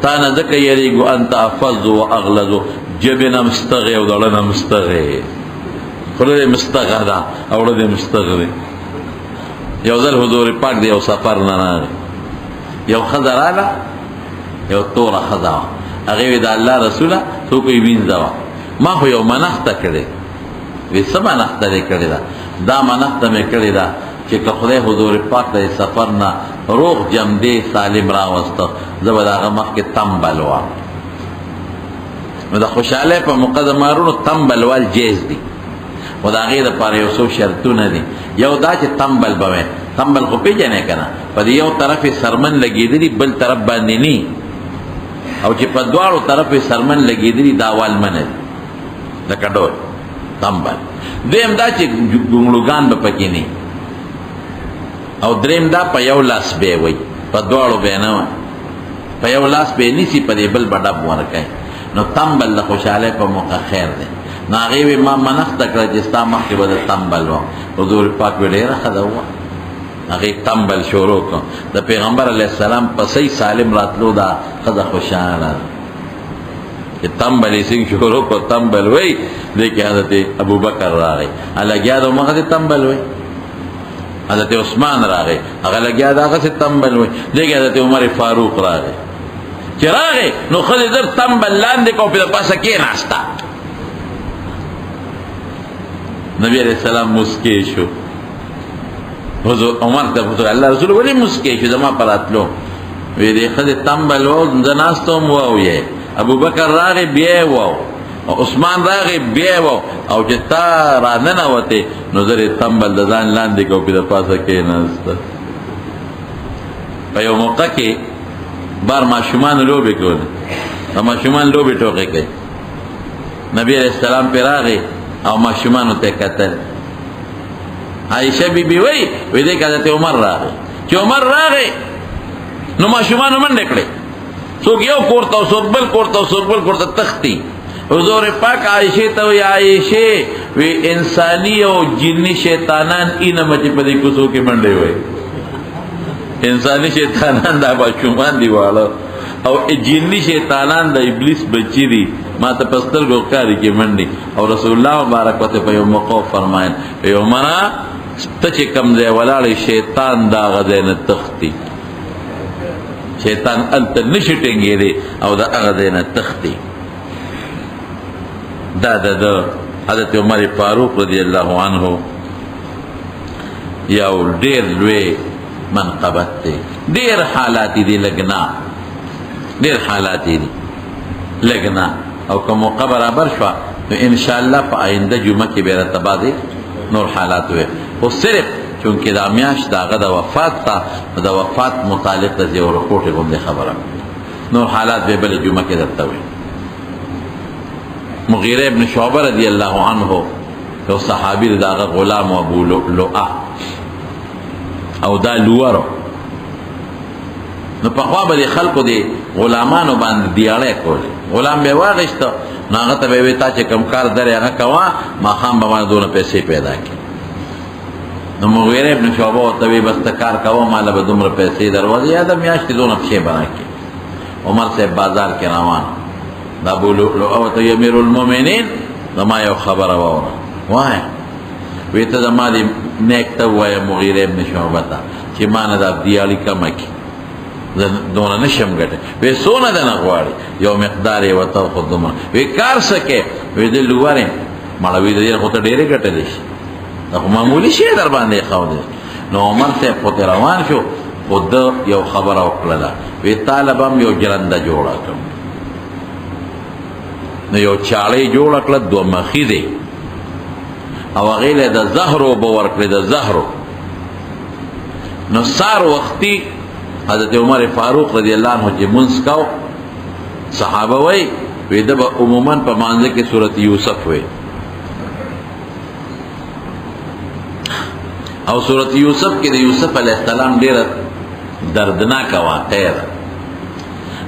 تا نه ځکه یریږو انت افض و اغلظ جبنا مستغی او دړنه مستغی خله مستغدا او له مستغی یو ځل حضور پاک دی او سفر نه راغی یو خضراله یو تور خضا هغه د الله رسوله تو کوئی وینځوا ما خو یو منښت کړي وې سما نښت لري کړي دا منښت مې کړي دا چې که خدای حضور پاک د سفر نه روغ جمدی سالم راوسته زه به د هغه مخکې تمبل وم نو د خوشحالۍ په مقدمارونو تمبل وال جیز دي خو د هغې دپاره یو څو شرطونه دي یو دا چې تمبل به وی تمبل خو پېژنې که نه په دې یو طرف یې سرمن لګېدلي بل طرف باندې نی او چې په دواړو طرف یې سرمن لګېدلي دا والمنه دي لکه ډول تمبل دویم دا چې ګونګړوګان به پکې نه او دریم دا په یو لاس به وي په دواړو به نه وي په یو لاس به نیسی په دې بل بډب ورکای نو تنبل له خوشاله په موقع خیر دی نو هغې ما منښته کړه چې ستا مخکې به د تنبل وم حضور پاک وی ډېره ښه ده ووه هغې تنبل شروع کړو د پیغمبر علیه السلام په صحیح سالم راتلو دا ښځه خوشحاله ده چې تنبل یې څنګه شروع کړو تنبل وی دې کې حضرت ابوبکر راغی لګیا د همغسې تنبل وی حضرت عثمان راغی هغه لګیا د هغسې تنبل وی دې کې حضرت عمر فاروق راغی چې راغی نو ښځې در تنبل لاندې کړو پې د پاسه کېناسته نبی علیہ السلام مسکی شو حضور عمر ته پوښتنه الله رسول ولې مسکی شو زما په راتلو وی دې ښځې تنبل و زه ناسته وم وویې ابوبکر راغی بیا یې وو او عثمان راغی بیا یې وو او چې تا راننوتې نو زه یې تنبل د ځان لاندې کړو پې د پاسه کېناسته په یو موقع کې بار ماشومانو لوبې کولې او ماشومان لوبې ټوقې کوي نبی علیہ السلام پې راغی او ماشومانو ته کتل عائشہ بی بی وی دې کې حضرت عمر راغی چې عمر راغی نو ماشومانو منډې کړې څوک یو کور ته څوک بل کور ته څوک بل کور ته تختی حضور پاک عائشې ته وی عائشې وی انسانی او جنی شیطانان اینه مچې په دې کوڅو کې منډې وی انسانی شیطانان دا ماشومان دی واړه او جنی شیطانان د ابلیس بچی دي ما ته پستر ګوکاري کې منډي او رسول الله مبارک وته په یو موقع فرمایل یو مرا ته چې کم ځای ولاړې شیطان دا غځای نه تختی شیطان الته نشي ټینګېدی او دا هغه ځای نه تختی دا د حضرت عمر فاروق رضی الله عنه یو ډېر لوی منقبت دی ډېر حالات دي لګنا ډېر حالات دي لګنا او که موقع برابر شوه نو انشاءالله په آینده جمعه کې به راته بعضې نور حالات وي خو صرف چونکې دا میاشت د هغه د وفات ته د وفات متعلق د یو رپورټ غوندې خبره نور حالات به بلې جمعه کې درته وي مغیره ابن شعبه رضی الله عنه یو صحابي د هغه غلام ابو لؤلؤه او دا لوورو نو پخوا به د خلکو د غلامانو باندې دیاړی کولې غلام به یې واخېسته نو هغه ته به یې وی تا چې کوم کار درې هغه کوه ماښام به باندې دونه پیسې پیدا کړي نو مغیره ابن شعبه ورته وی بس ته کار کوه ماله به دومره پیسې دروازې یا د میاشتې دونه پښې به راکړي عمر صاحب بازار کې روان د ابو لؤلؤه ورته وی امیر المؤمنین زما یو خبره واوره وایه وی ته زما دې نیک ته ووایه مغیره ابن شعبه ته چې ما نه دا دیاړي کمه کړي دونه نشم ګټه وی څونه دنه غواړي یو مقدار یې ورته خو دومره وی کار څه کې وی د لوورې مړه وی د دې خو ته ډېرې ګټلی شي دا خو معمولي شی در باندې ښودی نو عمر صاحب خو ته روان شو خو ده یو خبره وکړله وی طالب هم یو جرنده جوړه کړم نو یو چاړۍ جوړه کړه دوه مخي دی او هغې له د زهرو اوبه ورکړې د زهرو نو سار وختي حضرت عمر فاروق رضی الله عنه چې منځ کو صحابه وی ده به عموما په مانځه کې صورت یوسف وی او صورت یوسف کې د یوسف علیه السلام ډېره دردناکه واقعه ده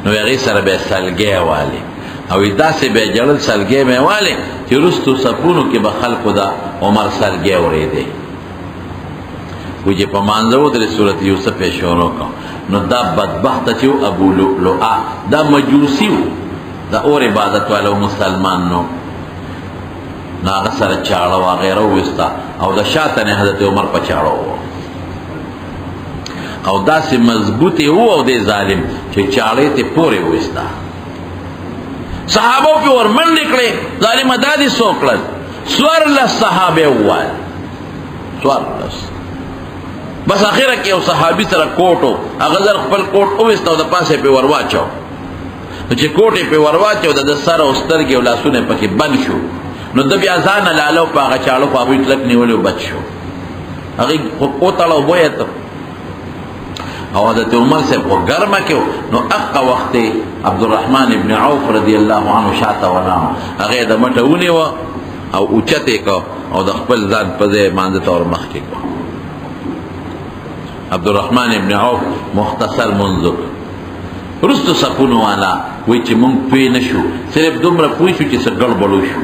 نو هغې سره به یې سلګۍ والې او داسې به یې جړل سلګۍ به یې والې چې وروستو صفونو کې به خلکو د عمر سلګۍ اورېدې وی چې په مانځه ودرې صورت یوسف یې شروع کړو نو دا بدبخته چې و ابو لؤلؤه دا مجوسي و دا اور عبادت والا مسلمان نو نو هغه سره چاړه وغیره وویسته او د شاته نه حضرت عمر په چاړه و او داسې مضبوطې و او دې ظالم چې چاړې ته پورې وویسته صحابه پې ور منډې کړې ظالمه دا دې څو کړل 14 صحابه ووایل 14 بس اخره کې یو صحابي سره کوټو هغه ځل خپل کوټ وویسته او د پاسه پې ور واچو نو چې کوټ یې پې ور واچو د سر او سترګې او لاسونه پکې بند شو نو د بیا ځان لاله په هغه چاړو په هغوی کلک نیولې او بچ شو هغې وتړه او بویه ته او حضرت عمر صاحب خو ګرمه کې نو هغه وخت عبدالرحمن ابن عوف رضی الله عنه شاته ولاړ هغې د مټه ونیوه او اوچت یې کړه او د خپل ځان په ځای مانځه ته ور مخکې کړه عبدالرحمن ابن عوف مختصر منځ رستو سپونو والا وی چې مونږ پوی نشو صرف دومره پوی شو چې څه ګړبړ شو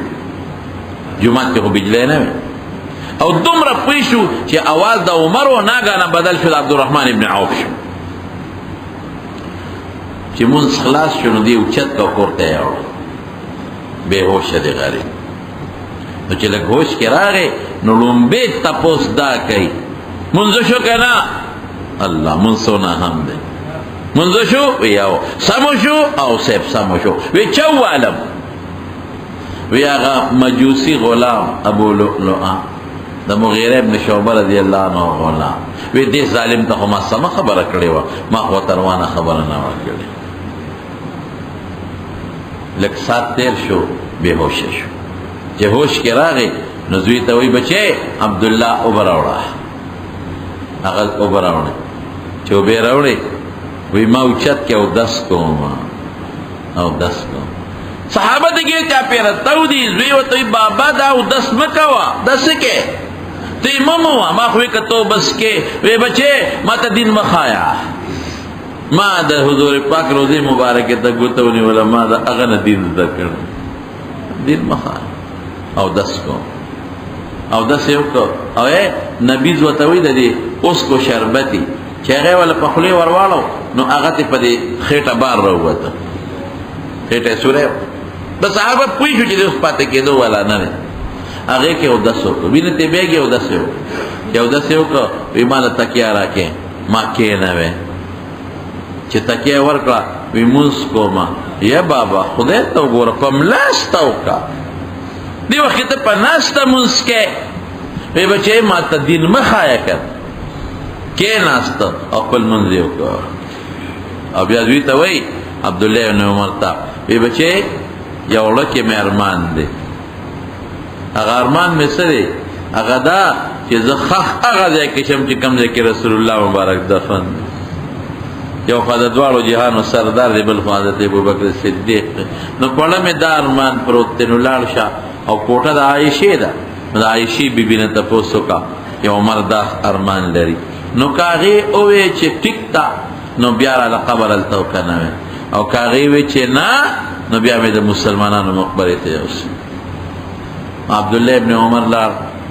جمعات کې خو بجلی نه وي او دومره پوی شو چې اواز د عمر و ناګانه بدل شو د عبدالرحمن ابن عوف شو چې مونږ خلاص شو نو دی اوچت کا کورته یاوړ بې هوشه دی غریب نو چې لږ هوش کې راغی نو لومبې تپوس دا کوي مونځ شو که نه الله مونځ څونه هم دی منذ شو ویاو سمو شو او سیب سمو شو وی چوالم وی آغا مجوسی غلام ابو لؤلؤا دا مغیره ابن شعبه رضی اللہ عنہ غلام وی دی ظالم تا خما سما خبر کردی و ما خواتروانا خبر نوا کردی لک سات تیر شو بے ہوش شو چه ہوش کی راغی نزوی تا وی بچے عبداللہ اوبراوڑا اغل اوبراوڑی چو بے راوڑی وی ما اوچت که او دست کوم او دست کوم صحابه دیگه چا پیره تو دی زوی و توی بابا دا او دست مکوا دست که تی مموا ما خوی که تو بس که وی بچه ما تا دین مخایا ما دا حضور پاک روزی مبارک تا گوتونی ولا ما دا اغن دین دا کرن دین مخایا او دست کوم او دست یو که او نبیز و توی دا دی اس کو شربتی چې هغه ولا په خولې ورواړو نو هغه ته په دې خېټه بار راووته خېټه سوره د صحابه پوي شو چې د اوس پاتې کېدو ولا نه دی هغه کې اودس وکړو وینې ته بیګي اودس وکړو چې اودس وکړو وی مال تکیا راکې ما کې نه وې چې تکیا ورکړه وی موس کوما یا بابا خدای ته وګوره په ملاسته وکړه دی وخت ته په ناسته موس کې وی بچې ما ته دین مخایا کړ کې ناست او خپل منځ یو کړ او بیا دوی ته وای عبدالله بن عمر ته وی بچې یو لکه مې ارمان دی هغه ارمان مې څه دی هغه دا چې زه خخ هغه ځای کې شم چې کوم ځای کې رسول الله مبارک دفن یو خوا د دواړو جهانو سردار دی بل خوا حضرت ابوبکر صدیق نو پړه مې دا ارمان پروت دی نو لاړ شه او کوټه د عایشې ده د عایشې بیبي نه تپوس وکړه چې عمر دا ارمان لري نو کاغی اووی چه ٹک تا نو بیا را قبر التو کنوی او کاغی وی چه نا نو بیا می دا مسلمانانو مقبری تیوس عبداللہ ابن عمر لار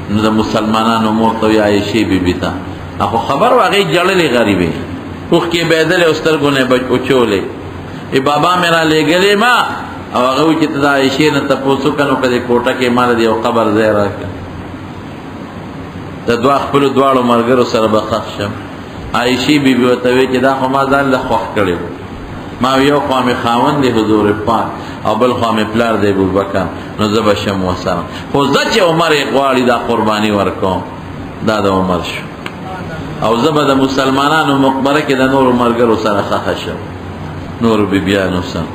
نو دا مسلمانانو مورتوی عائشی بی بی تا اخو خبر واقعی جللی غریبی اوخ کی بیدل استرگونے اچولے ای بابا میرا لے گلے ما او اغوی چه تا عائشی نا تپوسو کنو کدی کوٹا کے مال دی او قبر زیرہ کن دا دوا خپلو دواړو ملګرو سره به ښخ شم عایشې بیبي ورته وی چې دا خو ما ځان له خوښ کړی ما یو خوا مې خاوند دی حضور پاک او بل خوا مې پلار دی ابوبکر نو زه به شم ورسره خو زه چې عمر یې غواړي دا قرباني ورکوم دا د عمر شو او زه به د مسلمانانو مقبره کې د نورو ملګرو سره ښخ شم نورو بیبیانو سره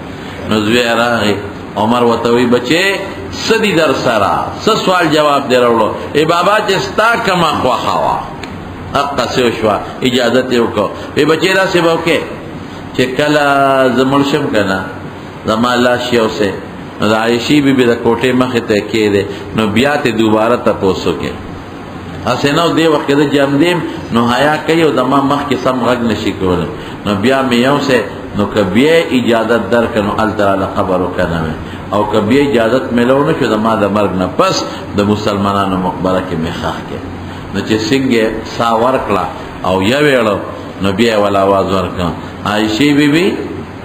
نو زوی راغی عمر ورته وی بچې سدی در سرا س سوال جواب دی راوړو ای بابا چې ستا کما خوښه وه حقه څه شوه اجازت یې وکړو ای بچې داسې به وکړې چې کله زه مړ شم که نه زما لاش یو سی نو د عایشې بیبي د کوټې مخې ته کېدی نو بیا ته دوباره تپوس وکړې هسې نه دې وخت کې زه جمدیم نو حیا کوي او زما مخکې سم غږ نشي کولی نو بیا مې یو سی نو که بیا اجازت درکړه نو هلته راله خبر وکنه او که بیا اجازت ملو نشو د ما د مرګ نه پس د مسلمانانو مقبره کې مې ښخ کړې نو چې څنګه سا ورکړه او یا ویړو نو بیا ولا آواز ورکړه عایشې بیبي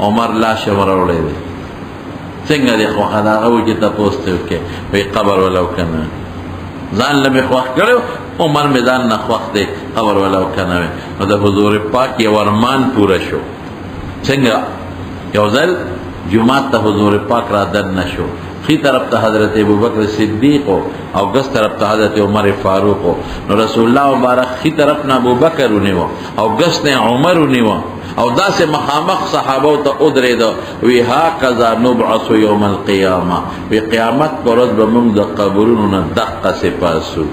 عمر لاش وروړی دی څنګه دی خوښه د هغه و چې تپوس ته وکړې وایي قبر ولا وکنه ځان له مې خوښ کړی عمر مې ځان نه خوښ دی قبر ولا وکنه نو د حضور پاک یو ارمان پوره شو څنګه یو ځل جمعات ته حضور پاک را دن نشو خی طرف ته حضرت ابوبکر صدیق او گس طرف ته حضرت عمر فاروق نو رسول الله مبارک خی طرف نه ابوبکر ونیو او گس نه عمر ونیو او داسې مخامخ صحابه ته ودرېدو وی هکذا نبعث یوم القیامه وی قیامت پر ورځ به موږ د قبرونو نه دقسې پاسو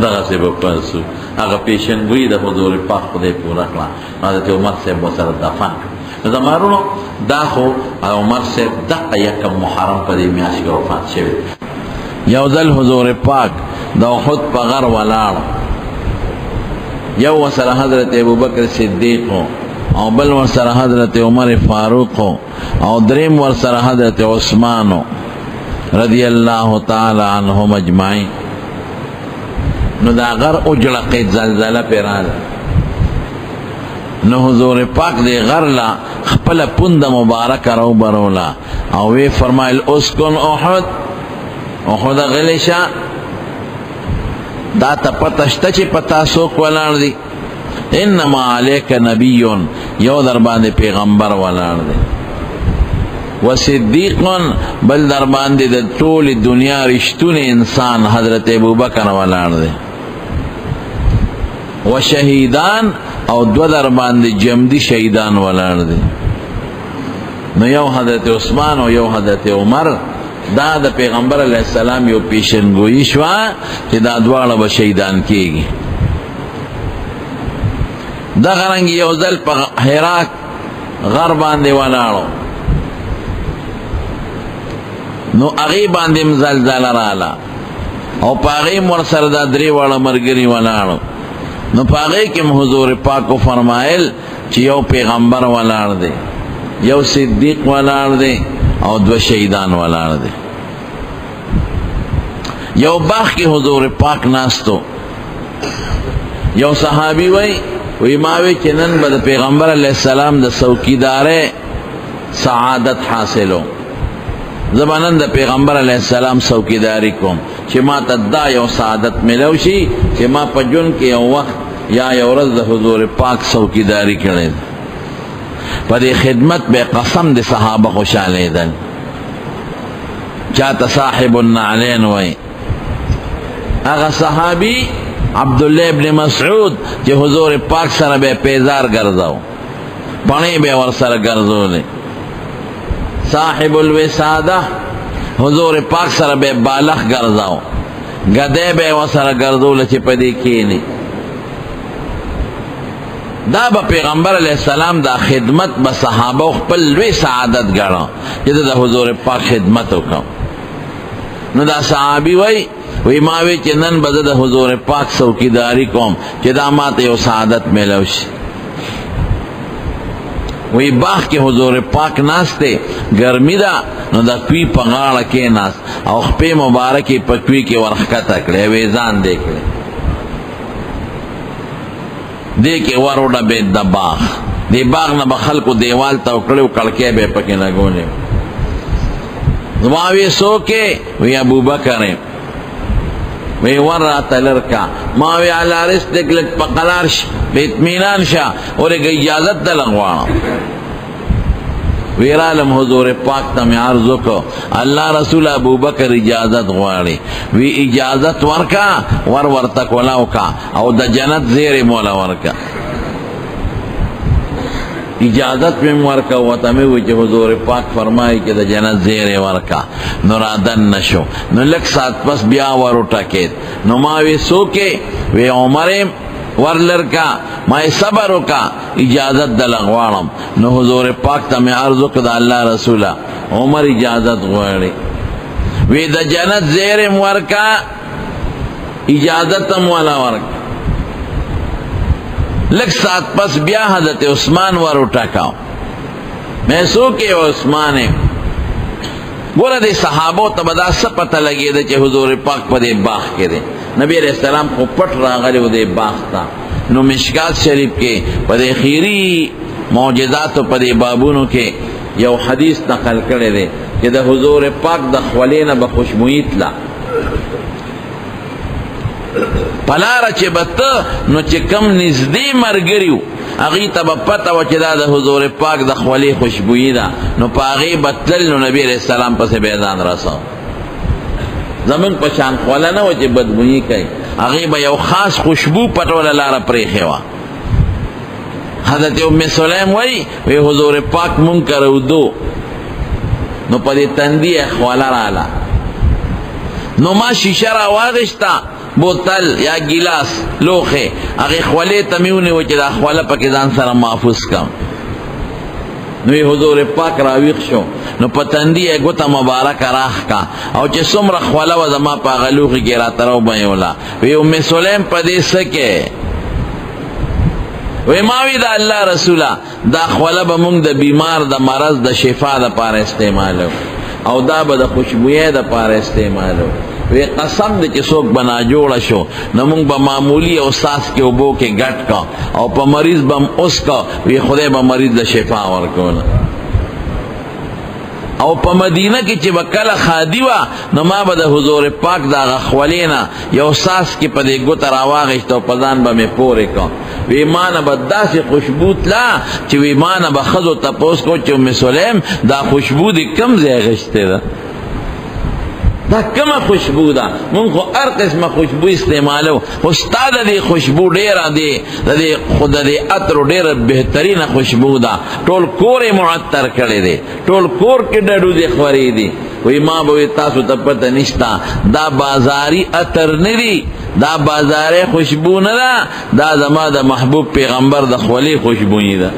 دغسې به پاسو هغه پیشنګویي د حضور پاک خدای پوره کړه حضرت عمر صاحب ورسره دفن کړ زمارونو دا خو عمر صاحب دقه یکم محرم په دې میاشت کې وفات شوی یو ځل حضور پاک د احد په غر ولاړ یو ورسره حضرت ابوبکر صدیق او بل ورسره حضرت عمر فاروق او دریم ورسره حضرت عثمان رضی الله تعالی عنهم اجمعین. نو دا غر اجلقید زلزله پیراله، نو حضور پاک دی غر لا خپل پوند مبارک رو برولا او وی فرمایل اسکن احد، احد غلیشا دا تا پتشتا چی پتا سوک ولار دی، انما علیک نبیون یو در باندې پیغمبر ولار دی، و صدیقون بل در باندې د ټول دنیا رشتون انسان حضرت ابوبکر ولار دی، و شهیدان او دو در باندې جمدی شهیدان ولار دی. نو یو حضرت عثمان او یو حضرت عمر دا د پیغمبر علیہ السلام یو پیشنگوئی شوا چې دا دواړه به شهیدان کیږي. دا غرنګ یو ځل په حرا غر باندې ولاړو، نو هغې باندې زلزله رااله او په هغې مور سره دا درې واړه ملګري ولاړو. نو په هغې کې حضور پاک فرمایل چې یو پیغمبر ولاړ دی، یو صدیق ولاړ دی او دو شهیدان ولاړ دی. یو باغ کې حضور پاک ناستو، یو صحابي وی ماوی چې نن به د پیغمبر علیہ السلام د څوکیدارۍ سعادت حاصلو، زمانن د پیغمبر علیہ السلام څوکیداری کوم چې ما ته دا یو سعادت ملو شي چې ما په ژوند کې یو وخت یا یو ورځ د حضور پاک څوکیداری کړې. په دې خدمت به قسم د صحابه خوشالیدل. چاته صاحب النعلین وای، هغه صحابی عبداللہ ابن مسعود چې حضور پاک سره به پیزار ګرځاو، پڼې به ور سره ګرځولې. صاحب الوسادہ حضور پاک سره به بالغ ګرځاو، ګدې به ور سره ګرځول چې پدې کېنی. دا به پیغمبر علیہ السلام دا خدمت به صحابه خپل لوی سعادت ګڼو چې د حضور پاک خدمت وکړو. نو دا صحابي وی ماوی چې نن به د حضور پاک څوکیداری کوم چې دا ماته یو سعادت میلو شي. وی باغ کې حضور پاک ناسته، ګرمي ده، نو د کوی په غاړه کې ناست او خپې مبارکې په کوی کې ورښکته کړې، وی ځان دې کړې دې کې وروډه به د باغ دې باغ نه به خلکو دیوال ته وکړو، کړکۍ به پکې لګولې. زما وی څوک وی ابوبکر، وی ور راته لرکا، ما وی علی رزقک لږ په قرار شه، په اطمینان شه، ورګه اجازت دله غواړم. وی رالم حضور پاک ته مې عرض وکړو الله رسول ابوبکر اجازت غواړي. وی اجازت ورکا، ورته کولاو کا او د جنت زیرې مولا ورکا. اجازت میں ورکا وطا میں وی حضور پاک فرمائی کہ دا جنت زیر ورکا. نو رادن نشو، نو لک سات پس بیا ورو ٹکیت. نو ماوی سوکے وی عمریم ور لرکا مائی صبرو کا اجازت دلغوارم. نو حضور پاک تا میں عرضو کدا اللہ رسولا عمر اجازت غواری. وی دا جنت زیرم ورکا اجازتم والا ورکا. لگ سات پس بیا حضرت عثمان ور اٹھاکاو. میں سو کے عثمان گورا دے صحابو تبدا سب پتہ لگی دے چے حضور پاک پا دے باغ کے دے. نبی علیہ السلام کو پٹ راغلے دے باغ تا. نو مشکات شریف کے پا دے خیری معجزات پا دے بابونو کے یو حدیث نقل کرے دے کہ دے حضور پاک دا خوالین بخوشبویت لا پلارا چه بتا نو چه کم نزدی مرگریو اغی تا با پتا و چه دا دا حضور پاک دا خوالی خوشبوئی دا نو پا اغی بطلل نو نبی علیہ السلام پس بیدان رسو. زمن پشان خوالا نو چه بدبوئی کئی اغی با یو خاص خوشبو پتولا لارا پریخوا. حضرت ام سلیم وی حضور پاک منکر دو نو پا دی تندی خوالا رالا نو ما شیشه را واغشتا بوتل یا گلاس لوخه اگه خواله تمیونه و چه دا خواله پا که دان سر محفوظ کم. نوی حضور پاک راویخ شو نو پتندی گوتا مبارک راخ کا او چه سمر خواله و زما پا غلوخی که را تراو بایولا وی ام سلیم پا دی سکے وی ماوی دا اللہ رسولا دا خوله با مونگ دا بیمار دا مرض دا شفا دا پار استعمالو او دا با دا خوشبویه دا پار استعمالو وی قسم دے چی سوک بنا جوڑا شو نمونگ با معمولی او ساس کے اوبو کے گٹ کا او پا مریض بم اس کا وی خدای با مریض دا شفا ورکونا او پا مدینہ کی چی بکل خادی وا نما با دا حضور پاک دا غخولینا یو ساس کی پا دے گوتا راواغشتا و پدان با میں پورے کا وی مانا با دا سی خوشبوت لا چی وی مانا با خضو تپوس کو چی ام سلیم دا خوشبو دی کم زیغشتے دا دا کم خوشبو دا من خو ار قسم خوشبو استعمالو استاد دی خوشبو دیرا دی خود دی عطر دیر بہترین خوشبو دا ٹول کور معطر کردے دی ٹول کور کی ڈڑو دی خوری دی وی ماں بوی تاسو تپتا نشتا دا بازاری عطر ندی دا بازاری خوشبو ندا دا زما دا محبوب پیغمبر دا خولی خوشبو ندا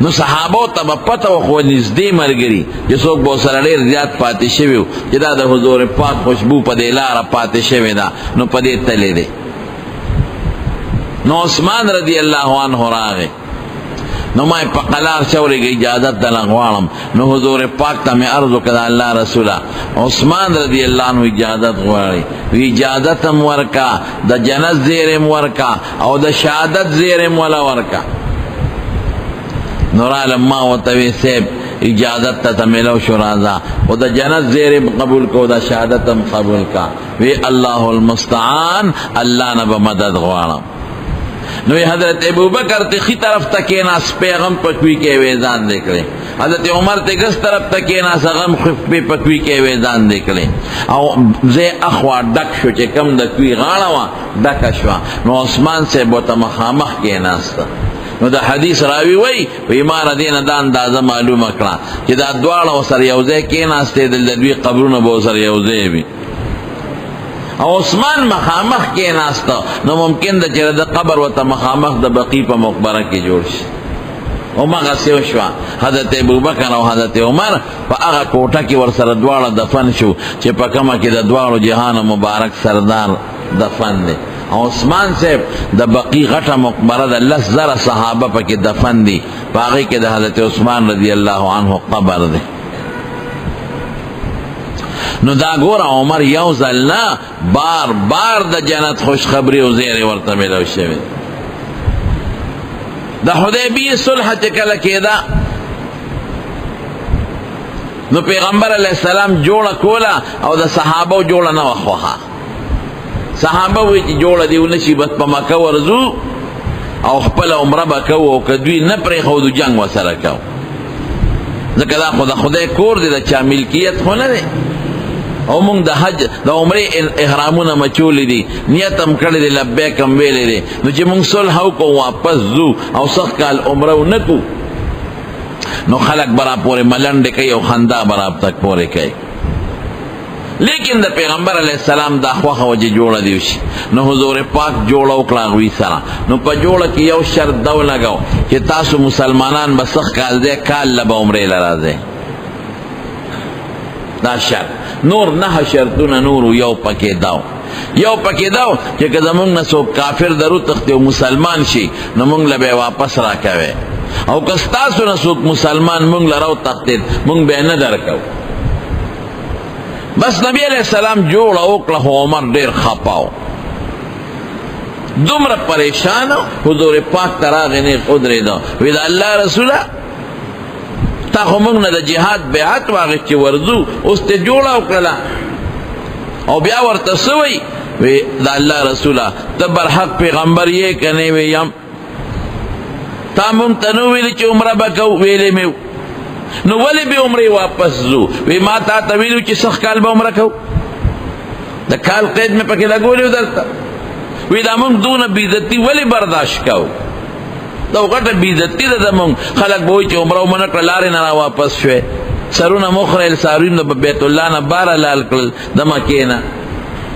نو صحابو تبا پتا و خو نزدی مرگری جسوک بو سرڑیر زیاد پاتی شویو جدا دا حضور پاک خوشبو پا دے لارا پاتی شوی دا نو پا دے تلے دے نو عثمان رضی اللہ عنہ راغے نو مائی پا قلار چوری گئی اجازت دا لغوارم نو حضور پاک تا میں عرضو کدا اللہ رسولہ عثمان رضی اللہ عنہ اجازت غواری وی اجازت مورکا دا جنت زیر مورکا او دا شہادت زیر مولا ورکا نورال ما و توی سیب اجازت تا تمیلو شرازا و دا جنت زیر قبول کو دا شہادتم قبول کا وی اللہ المستعان اللہ نبا مدد غوارم نوی حضرت ابو بکر تخی طرف تکینا سپیغم پکوی کے ویزان دیکھ لیں حضرت عمر تکس طرف تکینا سغم خفی پکوی کے ویزان دیکھ لیں او زی اخوا ڈک شو چے کم دکوی غاڑوا ڈک شوا نو عثمان سے بوتا مخامخ کے ناستا نو دا حدیث راوی وی و ایمان دین دا اندازه معلوم اکڑا چی دا دوارا و سر یوزے کی ناستے دل دوی قبرون بو سر یوزے بھی او عثمان مخامخ کی ناستا نو ممکن دا چیر دا قبر و تا مخامخ دا بقی پا مقبرہ کی جوڑ شی او مغا سیو شوا حضرت ابو بکر و حضرت عمر پا اغا کوٹا کی ور سر دوارا دفن شو چی پا کما کی دا دوارا جہان مبارک سردار دفن دے عثمان سے دا بقی غٹا مقبرہ دا لس زر صحابہ پا کی دفن دی باقی کے دا حضرت عثمان رضی اللہ عنہ قبر دے نو دا گورا عمر یو زلنا بار بار دا جنت خوشخبری و زیر ورطا ملو شوید دا حدیبی صلح چکل کیدا نو پیغمبر علیہ السلام جوڑا کولا او دا صحابہ جوڑا نوخوها صحابہ وی چی جوڑا دیو نشی بس پا مکہ ورزو او خپل عمرہ بکو او کدوی نپری خودو جنگ و سرکو ذکر دا خدا کور دی دا چا ملکیت خونه دی او مونگ دا حج دا عمری احرامون مچولی دی نیتم کردی دی لبیکم ویلی دی نو چی مونگ صلحو کو واپس زو او سخ کال عمرو نکو نو خلق برا پورے ملنڈ کئی او خندا برا تک پورے کئی لیکن دا پیغمبر علیہ السلام دا خواہ وجہ جوڑا دیوشی نو حضور پاک جوڑا اکلاغوی سرا نو پا جوڑا کی یو شرط دو لگاو کہ تاسو مسلمانان بسخ کال دے کال لبا عمرے لرا دے دا شرط نور نہ شرطون نورو یو پکی داو کہ کدا مونگ نسو کافر درو تختی و مسلمان شی نو مونگ لبے واپس را کوئے او کستاسو نسو مسلمان مونگ لراو تختی مونگ بے ندر کو بس نبی علیہ السلام جوڑا اوکلا عمر دیر خپاو دمر پریشان حضور پاک تراغی نے قدر دا وید اللہ رسولہ تا خمونگ نا دا جہاد بیعت واغشتی ورزو اس تے جوڑا اوکلا او بیا ورتسوئی وید اللہ رسولہ تبر حق پیغمبر یہ کنے ویم تا منتنو ویلی چی عمرہ بکو ویلی میو نو ولی بی عمری واپس زو وی ما تا طویلو چی سخ کال با عمرہ کو دا کال قید میں پکی لگولیو درتا وی دا مونگ دون بیدتی ولی برداشت کو دا وقت بیدتی دا مونگ خلق بوئی چی عمرہ منک لاری نرا واپس شوے سرونا مخرل سارین دا بیت اللہ نا بارا لال کل دا مکینا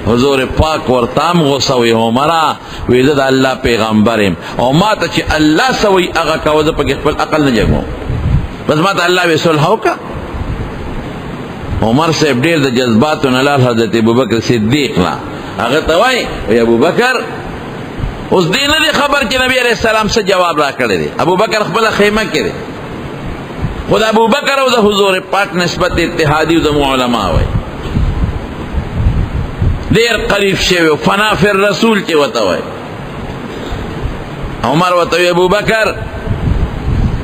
حضور پاک ورتام غصوی عمرہ وی دا اللہ پیغمبرم او ما تا چی اللہ سوی اغا کوزا پکی خپل اقل نجگو بس ماتا اللہ بے صلحو کا عمر سے ډیر د جذباتو نلال حضرت ابو بکر صدیق لا اگر توائی وی ابو بکر اوس دې نه دی خبر چې نبی علیہ السلام څه جواب را کړی دی. ابو بکر خپله خیمه کې دی، خو د ابو بکر او د حضور پاک نسبت اتحادي او د علما وای ډېر قریب شوی، فنا فی الرسول چې ورته وای. عمر ورته وی ابو بکر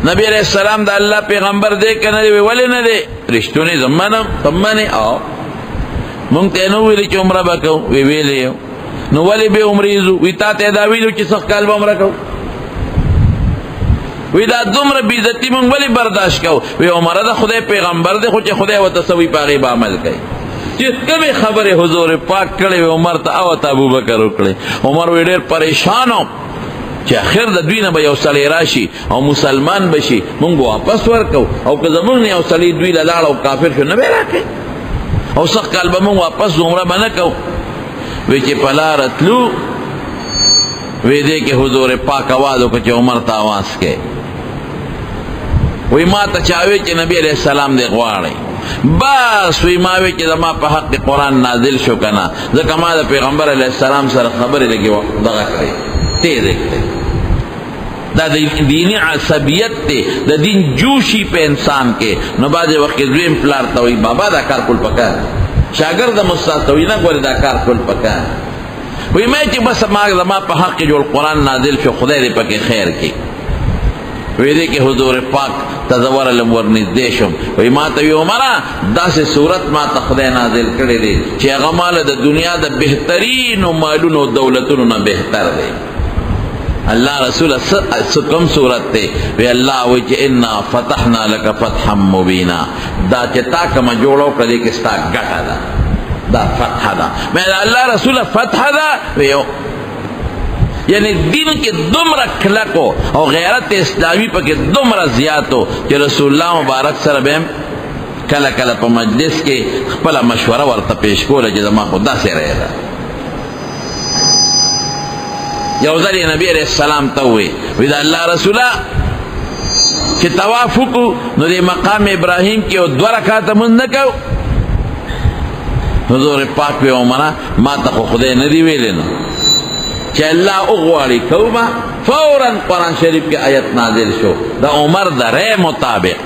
نبی علیہ السلام د الله پیغمبر دی که نه دی؟ ولې نه دی؟ رښتونی زه منم ته منې؟ او مونږ ته یې نه ویلي چې عمره به کوو؟ وی ویلې یو. نو ولې به عمرې ځو؟ وی تا ته یې دا ویلو چې سخت کال به عمره کوو؟ وی دا دومره بېعزتي مونږ ولې برداشت کوو؟ وی عمره د خدای پیغمبر دی، خو چې خدای ورته څه وي په هغې به عمل کوي. چې کومې خبرې حضور پاک کړې وی عمر ته او ته ابوبکر وکړې. عمر وی ډېر پریشان و چې اخر د دوی نه به یو سړی راشي او مسلمان بشي، مونږ به واپس ورکو، او که زمونږ نه یو سړی دوی له لاړ او کافر شو نه به یې راکوي، او سخت کال به مونږ واپس عمره به نه کوو. وی چې په لاره تلو وی دی کې حضور پاک آواز وکړه چې عمر ته آواز کوي. وی ما ته چا وی چې نبی علیہ السلام دی غواړئ؟ بس وی ما وی چې زما په حق قرآن نازل شو که نه، ځکه ما د پیغمبر علیہ السلام سره خبرې لږې دغه کړې تیز کړې. دا دینی عصبیت تے دا دین جوشی پہ انسان کے. نو بعد وقت دویم پلار تاوی بابا دا کار کل پکار، شاگرد مستاذ تاوی نا گوری دا کار کل پکار. وی میں چی بس ما پا حق جو القرآن نازل شو خدای دے پاک خیر کی. وی دے کہ حضور پاک تزور علم ورنزدے شم. وی ما تاوی عمرہ دا سے صورت ما تا خدای نازل کردے دے چی اغمال دا دنیا دا بہترین و مالون و دولتون نا بہتر دے. اللہ رسول کم صورت تے وی اللہ وی چی انا فتحنا لکا فتحا مبینا، دا چتا کما جوڑو کدے کستا گٹا دا، دا فتح دا. میں اللہ رسول فتح دا ویو یعنی دین کے دمرا کھلکو اور غیرت اسلامی پا کے دمرا زیادو کہ رسول اللہ مبارک سر بیم کلا کلا پا مجلس کے خپلا مشورہ ورطا پیش کو لجزا ما خدا سے رہے دا. یو ځل نبی علیہ السلام ته وی دا الله رسوله چې طواف وکړو نو د مقام ابراهیم کې یو 2 رکعاته مونځ نه کوو. حضور پاک وی عمره ما ته خو خدای نه دی ویلی نو چې الله وغواړي کوو به. فوراً قرآن شریف کې آیت نازل شو د عمر د رأی مطابق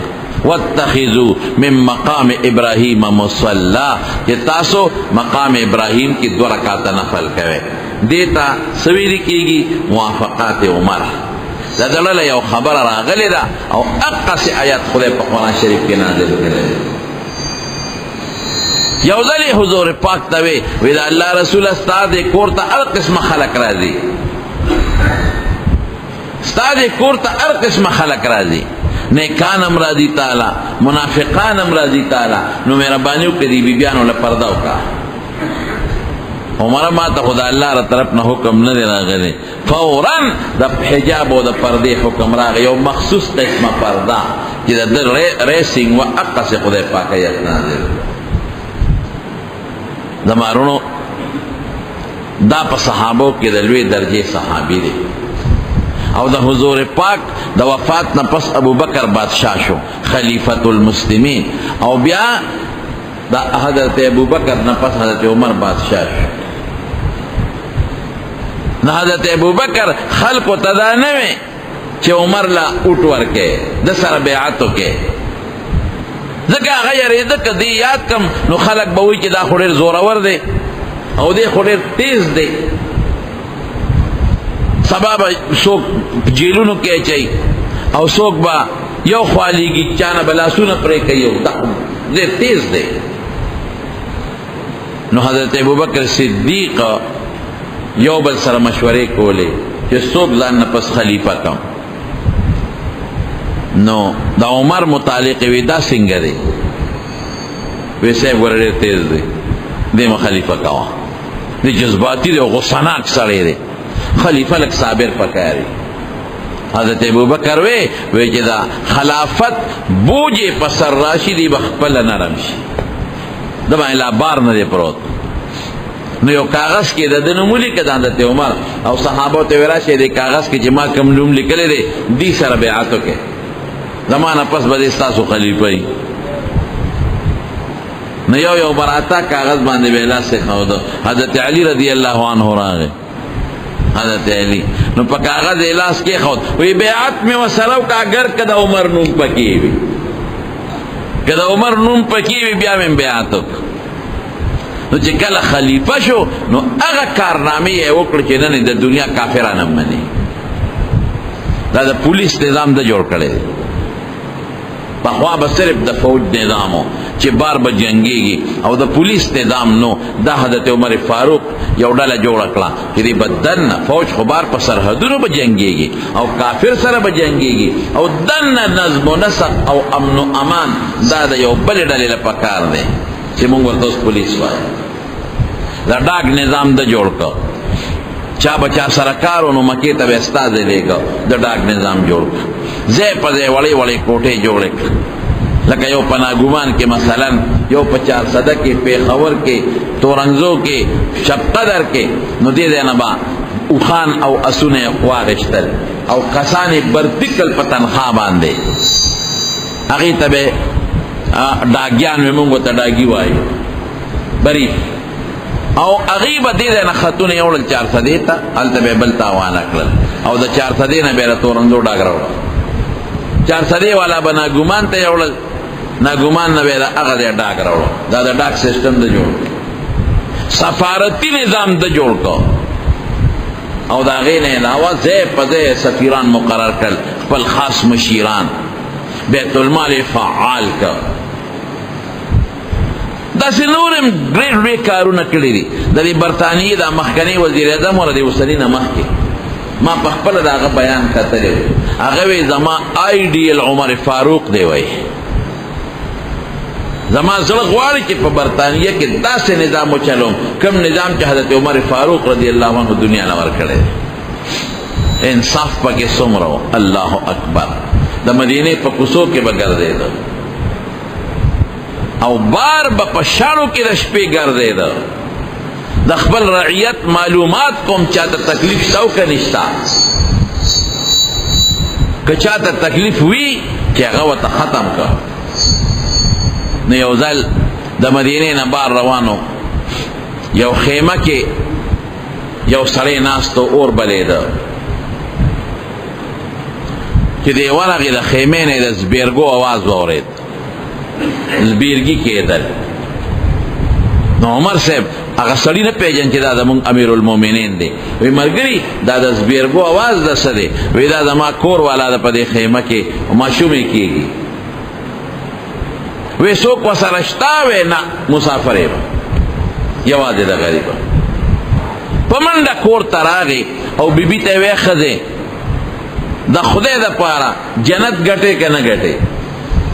واتخذوا من مقام ابراهیم مصلی، چې تاسو مقام ابراهیم کې 2 رکعاته نفل کوئ. دیتا سویری کیگی موافقات عمر. دا دلال یو خبر راغلی دا او اقص آیات خدای پا قرآن شریف کے نازل کرے. یو دلی حضور پاک تاوی وی دا اللہ رسول استاد کورتا ار قسم خلق رازی، استاد کورتا ار قسم خلق رازی، نیکان امراضی تعالی منافقان امراضی تعالی. نو میرا بانیو کدی بی بیانو لپرداو کا عمر ما ته خدا الله را طرف نه حکم نه دی راغلی. فوراً د حجاب او د پردې حکم راغی، یو مخصوص قسمه پرده چې د ریسینګ و اقص خدای پاک یې نازل. زمارونو دا په صحابو کې د لوی درجه صحابي دی، او د حضور پاک د وفات نه پس ابو بکر بادشاہ شو خلیفۃ المسلمین، او بیا دا حضرت ابو بکر نه پس حضرت عمر بادشاہ شو. نہ حضرت ابو بکر خلق و تدا نوے چھ عمر لا اوٹ ورکے د سر بیعتو کے ذکا غیر ذک دی یاد کم نو خلق بوئی چھ دا خوریر زورور دے او دے خوریر تیز دے. سبب سوک جیلونو کے چاہی او سوک با یو خوالی کی چانا بلاسون پرے کئیو دے تیز دے. نو حضرت ابو بکر صدیق یو بل سره مشورے کولے کہ سوک ځان نه پس خلیفہ کم. نو دا عمر متعلق وی دا څنګه دی؟ ویسے ورډیر تیز دی دیم خلیفہ کوا دی، جذباتی دی غصناک سړی دی، خلیفہ لک صابر پکاری. حضرت ابو بکر وی چې دا خلافت بوجه پسر راشی دی بخپل نرم شي، دا باندې لا بار نه دی پروت. نو یو کاغذ کې د نومولي کې د حضرت عمر او صحابه ته وراشه دی کاغذ کې چې ما کوم نوم لیکلی دی دی سره بیعت وکړه، زمانہ پس به ستاسو خلیفہ ای. نو یو براتا کاغذ باندې ویلا سے خود حضرت علی رضی اللہ عنہ راغه حضرت علی نو په کاغذ الاس کې خود وی بیعت می وسلو کا اگر کده عمر نوم پکې وي کده عمر نوم پکې وي بیا مې بیعت نو چې کله خلیفہ شو نو هغه کارنامې یې وکړ چې نن د دنیا کافرانه مني دا د پولیس نظام د جوړ کړي پخوا به صرف د فوج نظامو چې بار به جنگيږي او د پولیس نظام نو دا حضرت عمر فاروق یو ډله جوړ کړه چې دې بدن فوج خو بار په سرحدونو به جنگيږي او کافر سره به جنگيږي او دن نظم و نسق او امن و امان دا د یو بل ډلې لپاره کار دی چې موږ ورته پولیس وایو دا ډاک نظام د جوړ کړ چا بچا سرکارو نو مکی ته استاد دیګو د ډاک نظام جوړ زه په دې وړي وړي کوټه جوړ کړ لکه یو پناګومان کې مثلا یو 400 کې پیښور کې تورنګزو کې شپقدر کې نو دې نه با او خان او اسونه واغشتل او کسانی برتکل پتنخوا باندې هغه ته ډاګیان موږ ته ډاګي وایو بری او غیب دې نه خاتون یوړل 400 ته الته بل تاوان کړل او د 400 نه بیره تورنځو ډاګراو 400 والا بنا ګمان ته یوړل نا ګمان نه بیره هغه دې ډاګراو دا د ډاک سیستم د جوړ سفارتی نظام د جوړ کو او دا غي نه علاوه زه په سفیران مقرر کړل خپل خاص مشیران بیت المال فعال کا دا سنورم ډېر کارونه کړی دي د برتانیې د مخکنی وزیر اعظم ور دي وسلی نه مخکې ما په خپل داغه بیان کتلی هغه وی زما آیډیل عمر فاروق دی وای زما زړه غواړي چې په برتانیې کې داسې نظام وچلوم کوم نظام چې حضرت عمر فاروق رضی الله عنه دنیا نه ورکړی انصاف پکې څومره الله اکبر د مدینه په کوڅو کې به ګرځېده او بار با پشانو کی رشپی گردے دا دا خپل رعیت معلومات کوم چاہتا تکلیف سو کا نشتا که چاہتا تکلیف ہوئی کیا غوطا ختم کا نیوزل دا مدینه نبار روانو یو خیمه کی یو سڑے ناستو اور بلے دا کہ دیوانگی دا خیمه نے دا زبیرگو آواز وارد زبیرگی کېدل نو عمر صاحب هغه سړی نه پیژن چې دا زموږ امیر المؤمنین دی وی ملګري دا د زبیرګو आवाज د څه دی وی دا زما کور والا د په دې خیمه کې ماشومې کېږي وی څوک ورسره شته وی نه مسافر یې یوازې د غریبه په منډه کور ته راغی او بیبي ته وی ښځې د خدای دپاره جنت ګټې که نه ګټې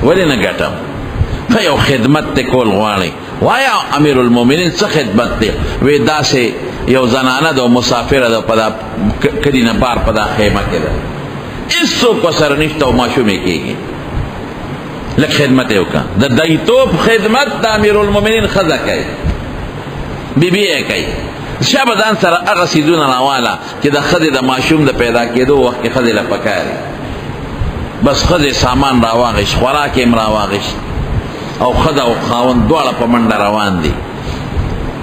ولې نه ګټم یو خدمت ته کول غواړي وایا امیر المؤمنین څه خدمت دی وی داسې یو زنانه د مسافره د په کدی نه بار په دا خیمه کې ده هیڅوک ورسره نشته او ماشومې کېږي لږ خدمت یې وکړه د دیتوب خدمت د امیر المؤمنین ښځه کوي بیبي یې کوي شابه ځان سره هغه څیزونه راواله چې د ښځې د ماشوم د پیدا کېدو وخت کې ښځې له پکار بس ښځې سامان راواغېشت خوراک یې هم راواغېشت او خدا او خاوند دواړه په منډه روان دي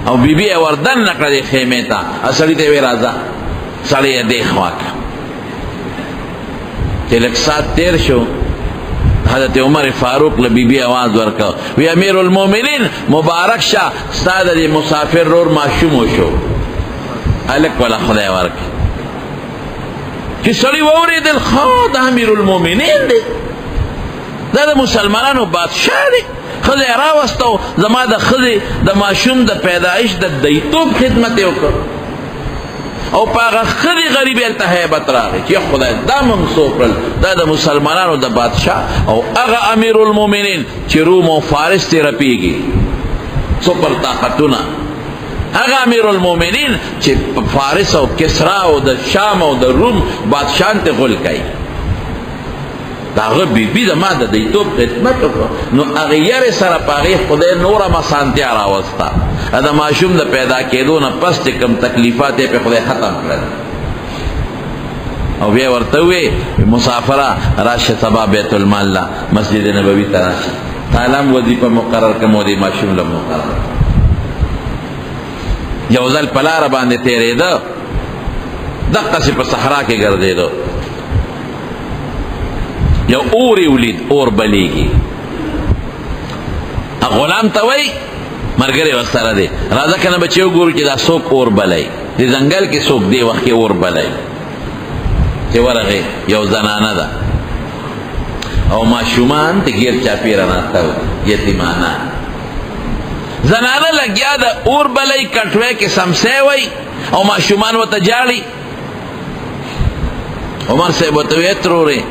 او بیبي یې وردن نه کړه دې خیمې ته سړي ته یې ویې راځه سړی یې دې خوا کړه چې لږ ساعت تېر شو حضرت عمر فاروق له بیبي آواز ورکړه وی امیر المؤمنین مبارک شه ستا د دې مسافر رور ماشوم وشو هلک ولا خدای ورکړي چې سړي واورېدل ښه د امیر المؤمنین دی دا د مسلمانانو بادشاه دی ښځې راوستو زما د ښځې د ماشوم د پیدایش د دیتوب خدمت یې وکړ او په هغه ښځې غریب هلته هیبت راغی چې خدای دا منسوب کړل دا د مسلمانانو د بادشاه او هغه امیر المؤمنین چې روم او فارس ته رپیږي سپر طاقتونه هغه امیر المؤمنین چې فارس او کسرا او د شام او د روم بادشاهان ته غول کوي دا هغه بیبي زما د دیتوب خدمت وکړه نو هغه یارې سره په هغې خدای نوره مسانتیا راوسته د ماشوم د پیدا کېدو نه پس چې کوم تکلیفات یې پې خدای ختم کړل او بیا ورته وې مسافره راشه سبا بیت المال له مسجد نبوي ته راشه تعالی هم وظیفه مقرر کړم او دې ماشوم له مقرر یو ځل په لاره باندې تېرېده دقسی په صحرا کې ګرځېدو، یو اوری ولید، اور بلیږي. غلام ته وای مرګري وسره دی، راځه کنه بچیو ګورو چې دا څوک اور بلای، د ځنګل کې څوک دی وخت کې اور بلای. چې ورغی یو زنانه ده او ماشومان ته غیر چاپیره ناسته یتیمانه. زنانه لګیا ده اور بلای، کټوی کې سمسې وای او ماشومان ورته جاړي. عمر صاحب ورته وی ترورې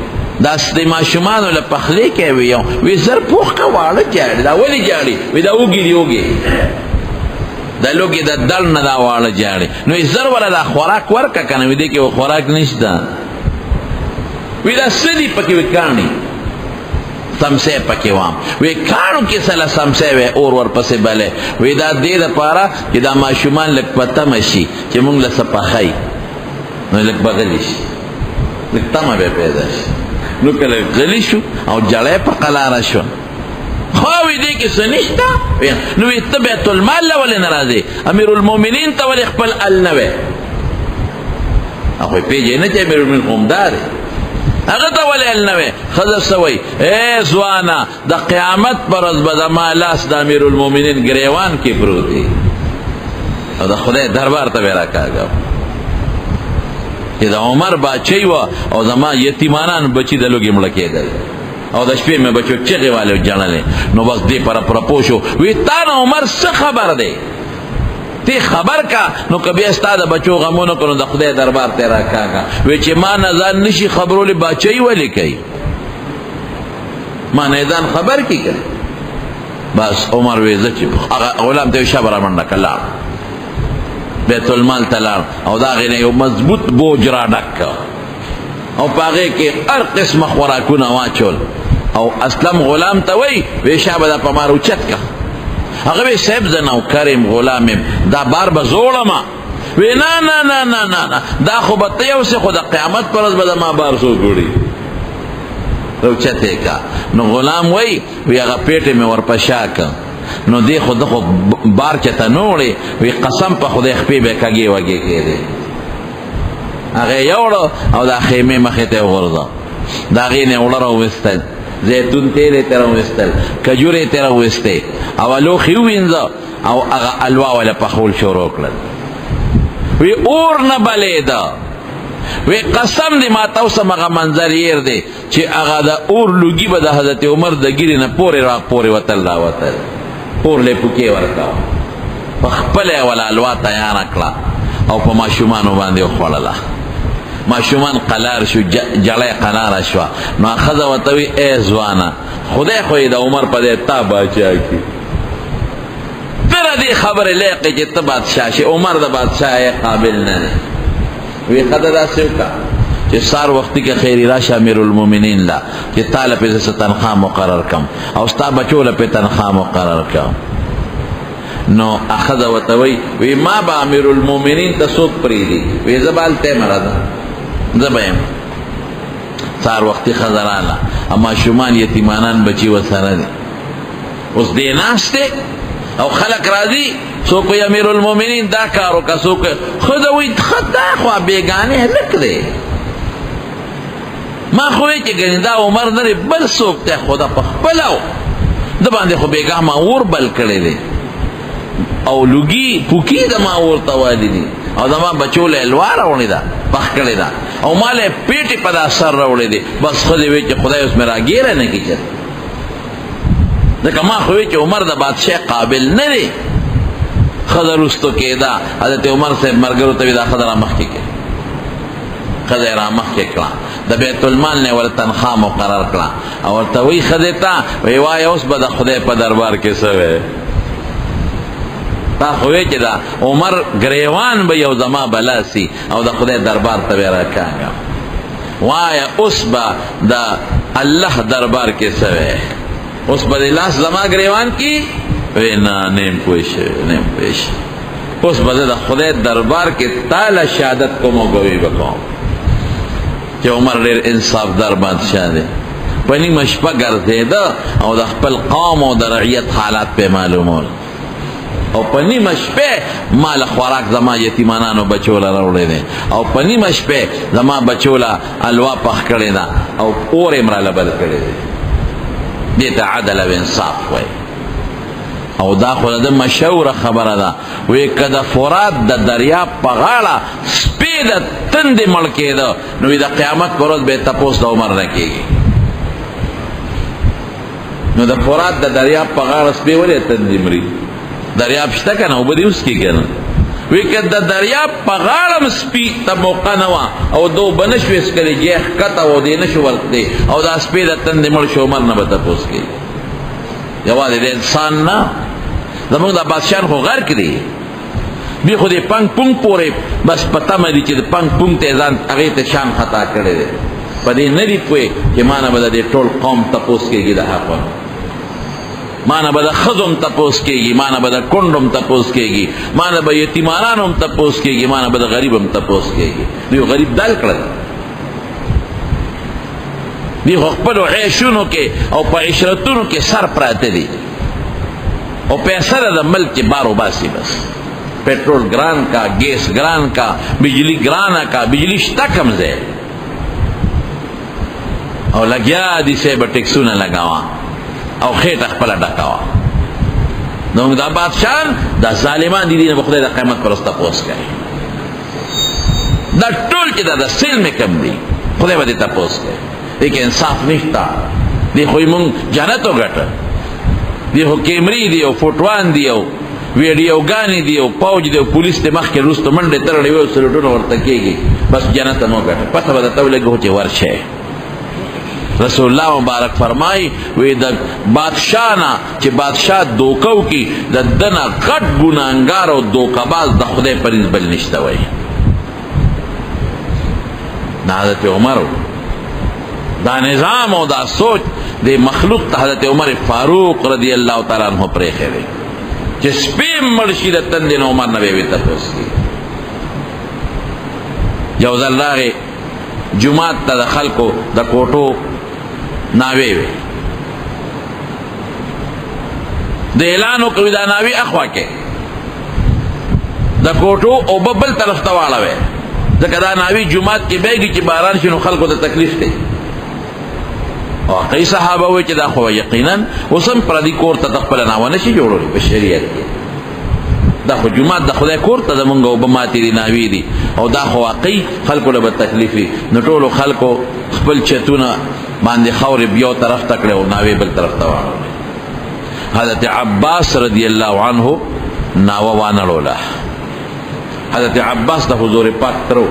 دا د ماشومانو له پخلی کوي، وی زر پوخ که واړه جاړي. دا ولې جاړي؟ وی دا اوږي دي، اوږي دا لوږې د دل نه دا واړه جاړي. نو وی زر وله دا خوراک ورکه که نه، وی دې کې خوراک نشته. وی دا څه دي پکې؟ وی کاڼي سمسې پکې وام. وی کاڼو کې سله سمسې وی اور ورپسې بلې. وی دا دې دپاره چې دا ماشومان لږ په تمه شي چې مونږ له څه پخی، نو لږ به غلي شي، لږ تمه به پیدا شي. نو کله غلی شو او جړی په قلاره شو. خو وی دې کې څه نشته؟ نو وی ته بیت المال له ولې نه راځې؟ امیر المؤمنین ته ولې خپل ال نه وی؟ هغه پیژنې چې امیر المؤمنین قومدار دی، هغه ته ولې ال نه وی؟ ښځه څه وی؟ ای ځوانه، د قیامت پر ورځ به زما لاس د امیر المؤمنین ګریوان کې پروت دی او د خدای دربار ته به راکاږم چې د عمر باچی و او زما یتیمانان بچی د لوږې مړه کېدل او د شپې مې بچو چغې والې جړلې. نو بس دې پر پرپو شو. وی تا نه عمر څه خبر دی؟ تی خبر کا نو که بیا ستا د بچو غمونه کړو د خدای دربار ته راکاږه. وی چې ما نه ځان نشي خبرولی باچی ولې کوي؟ ما نه ځان خبر کی کوي. بس عمر وی زه چې غلام ته شب را منډه کړه، بیت المال تلار او دا غینه یو مضبوط بوج را ډک او پاغه کې هر قسمه خوراکونه واچول. او اسلم غلام ته وی شابه دا پمارو چت کا. هغه وی صاحب زه نوکرم غلامم، دا بار به زوړم. وی نه نه نه نه نه دا خو به ته یو څه، خو د قیامت پر ورځ به زما بار څوک وړي. روچته کا. نو غلام وی هغه پیټې مې ورپشا که، نو دی خود خو بار چته نوړي. وی قسم په خدای خپې به کږې وږې کېدې. هغه یوړو او دا خیمې مخې ته وغورځه، د هغې نه اوړه راوویستل، زیتون تیل یې ترې راوویستل، کجور یې ترې راوویستې او لوښي ووینځه او هغه الوا وله پخول شروع کړل. وی اور نه بلېده. وی قسم دی ما تاسو هغه منظر ير دی چې هغه د اور لوګي به د حضرت عمر د ګیرې نه پورې را پورې وتل راوتل. اور له پوکې ورکاو، په خپله یې وله الوا تیاره کړه او په ماشومانو باندې وخوړله. ماشومان قلار شو، جړی قلاره شوه. نو ښځه ورته وي ای ځوانه، خدای خو یې د عمر په دی تا باچا کړي، ته د دې خبرې لیقې چې ته بادشاه شي، عمر د بادشاهۍ قابل نه دی. وی ښځه داسې وکړه چې سار وختي کې خیري راشه امیر المؤمنین لا چې تا له پې زه تنخوا مقرر کړم او ستا بچو له پې تنخوا مقرر کړم. نو ښځه ورته وی ما به امیر المؤمنین ته څوک پرېږدي؟ وی زه به هلته یم راځه، زه به یم. سار وختي ښځه راغله او ماشومان یتیمانان بچي ورسره دي. اوس دې ناست دی او خلک راځي، څوک وی امیر المؤمنین دا کار وکړه، څوک ښځه وی ښه دا خو بېګانې هلک دی، ما خو وی چې ګنې دا عمر نه دی بل څوک دی، خو دا په خپله د باندې خو بېګا ما اور بل کړی دی او لوګي پوکي د ما ورته والي دي او زما بچو له الوا راوړې ده پخ کړې ده او ما له پیټې په دا سر راوړې دي. بس ښځې وی چې خدای اوس مې راګیره نه کړي، ځکه ما خو وی چې عمر د بادشاه قابل نه دی. ښځه رستو کېده، حضرت عمر صاحب ملګرو ته وی دا ښځه را مخکې کړه. ښځه یې را مخکې کړه، د بیت المال نه ورته تنخوا مقرر کړه او ورته وی ښځې ته وی وایه اوس به د خدای په دربار کې څه وی؟ تا خو وی چې دا عمر ګریوان به یو زما بلاسي او د خدای دربار ته به راکاږم. وایه اوس به د الله دربار کې څه وی؟ اوس به د لاس زما ګریوان کې؟ وی نه نیم پوه شوی، نیم پوه شوی. اوس به زه د خدای دربار کې تاله شهادت کوم او ګوی به کوم چې عمر ډېر انصافدار بادشاه دی. په نیمه شپه ګرځېده او د خپل قوم او د رعیت حالات پې معلومول. او په نیمه شپه مال خوراک زما یتیمانانو بچو له راوړی دی او په نیمه شپه زما بچو له الوا پخ کړی ده او اور یې مراله بل کړی دی. دې ته عدل او انصاف وایي. او دا خو د مشهوره خبره ده، وایي که د فرات د دریاب په غاړه سپی د تندې مړ کېده نو د قیامت په ورځ به یې تپوس د عمر نه کېږي. نو د فرات د دریاب په غاړه سپی ولې تندې مري؟ دریاب شته که نه؟ اوبه دې اوس کې که نه؟ وایي که د دریاب په غاړه م سپي ته موقع نه وه او د اوبه نه شوې څکلی جې ښکته و دې نه شو ورتلی او دا سپی د تندې مړ شو عمر نه به تپوس کوي. یوازې د انسان نه، زمونږ دا بادشاهان خو غرق دي. دوی خو دې پنګ پونګ پورې بس په تمه دي چې د پنګ پونګ ته ځان هغې ته شان خطا کړی دی. په دې نه دي پوهې چې ما نه به د دې ټول قوم تپوس کېږي د حقه، ما نه به د ښځو هم تپوس کېږي، ما نه به د کونډو هم تپوس کېږي، ما نه به یتیمانانو هم تپوس کېږي، ما نه به د غریب هم تپوس کېږي. دوی غریب دل کړل، دوی خو خپلو عیشونو کې او په عشرتونو کې سر پراته دي او پیسه د ملک کې بار وباسي. بس پیټرول ګران کا، گیس ګران کا، بجلی ګرانه کا، بجلی شته کم ځای او لګیا دي سه به ټیکسونه لګاوه او خېټه خپله ډکوه. نو دا بادشاهان دا ظالمان دي، نه به خدای د قیامت پر ورځ تپوس کوي. دا ټول چې دا د سلم کم دي خدای به دې تپوس کوي. دې کې انصاف نشته. دې خو یې مونږ جنت وګټه، دې خو کیمرې دي او فوټوان دي او ویډیوګانې دي او پوج دي او پولیس دې مخکې وروسته منډې ترړې وي او سلوټونه ورته کېږي، بس جنت هم وګټه. پته به درته ولګي چې ورشئ. رسول الله مبارک فرمای وی د بادشاہ نه چې بادشاہ دوکو کی د دنه غټ ګناهګار او دوکباز د خدای پرېز بل نشته. وای حضرت عمر دا نظام او دا سوچ د مخلوق ته حضرت عمر فاروق رضی الله تعالی عنہ پرې خېری چې سپیم مرشد تند عمر نه وی تاسو کی یو ځل راغی جمعه ته د خلکو د کوټو ناوی وی د اعلانو کوي دا ناوی اخوا کې د کوټو او ببل طرف ته واړوي ځکه دا ناوی جمعات کې بیږي چې باران شي نو خلکو ته تکلیف دی. او کئی صحابه وی چې دا خو یقینا اوسم پردي کور ته خپل ناوه نشي جوړولی په شریعت کې. دا خو جمعات د خدای کور ته زمونږ او بماتې دي ناوی دي او دا خو واقعي خلکو له به تکلیف وي. نو ټولو خلکو خپل چتونه باندې خاورې بیو طرف ته کړې او ناوې بل طرف ته واړولې. حضرت عباس رضی الله عنه ناوه وانړوله. حضرت عباس د حضور پاک ترو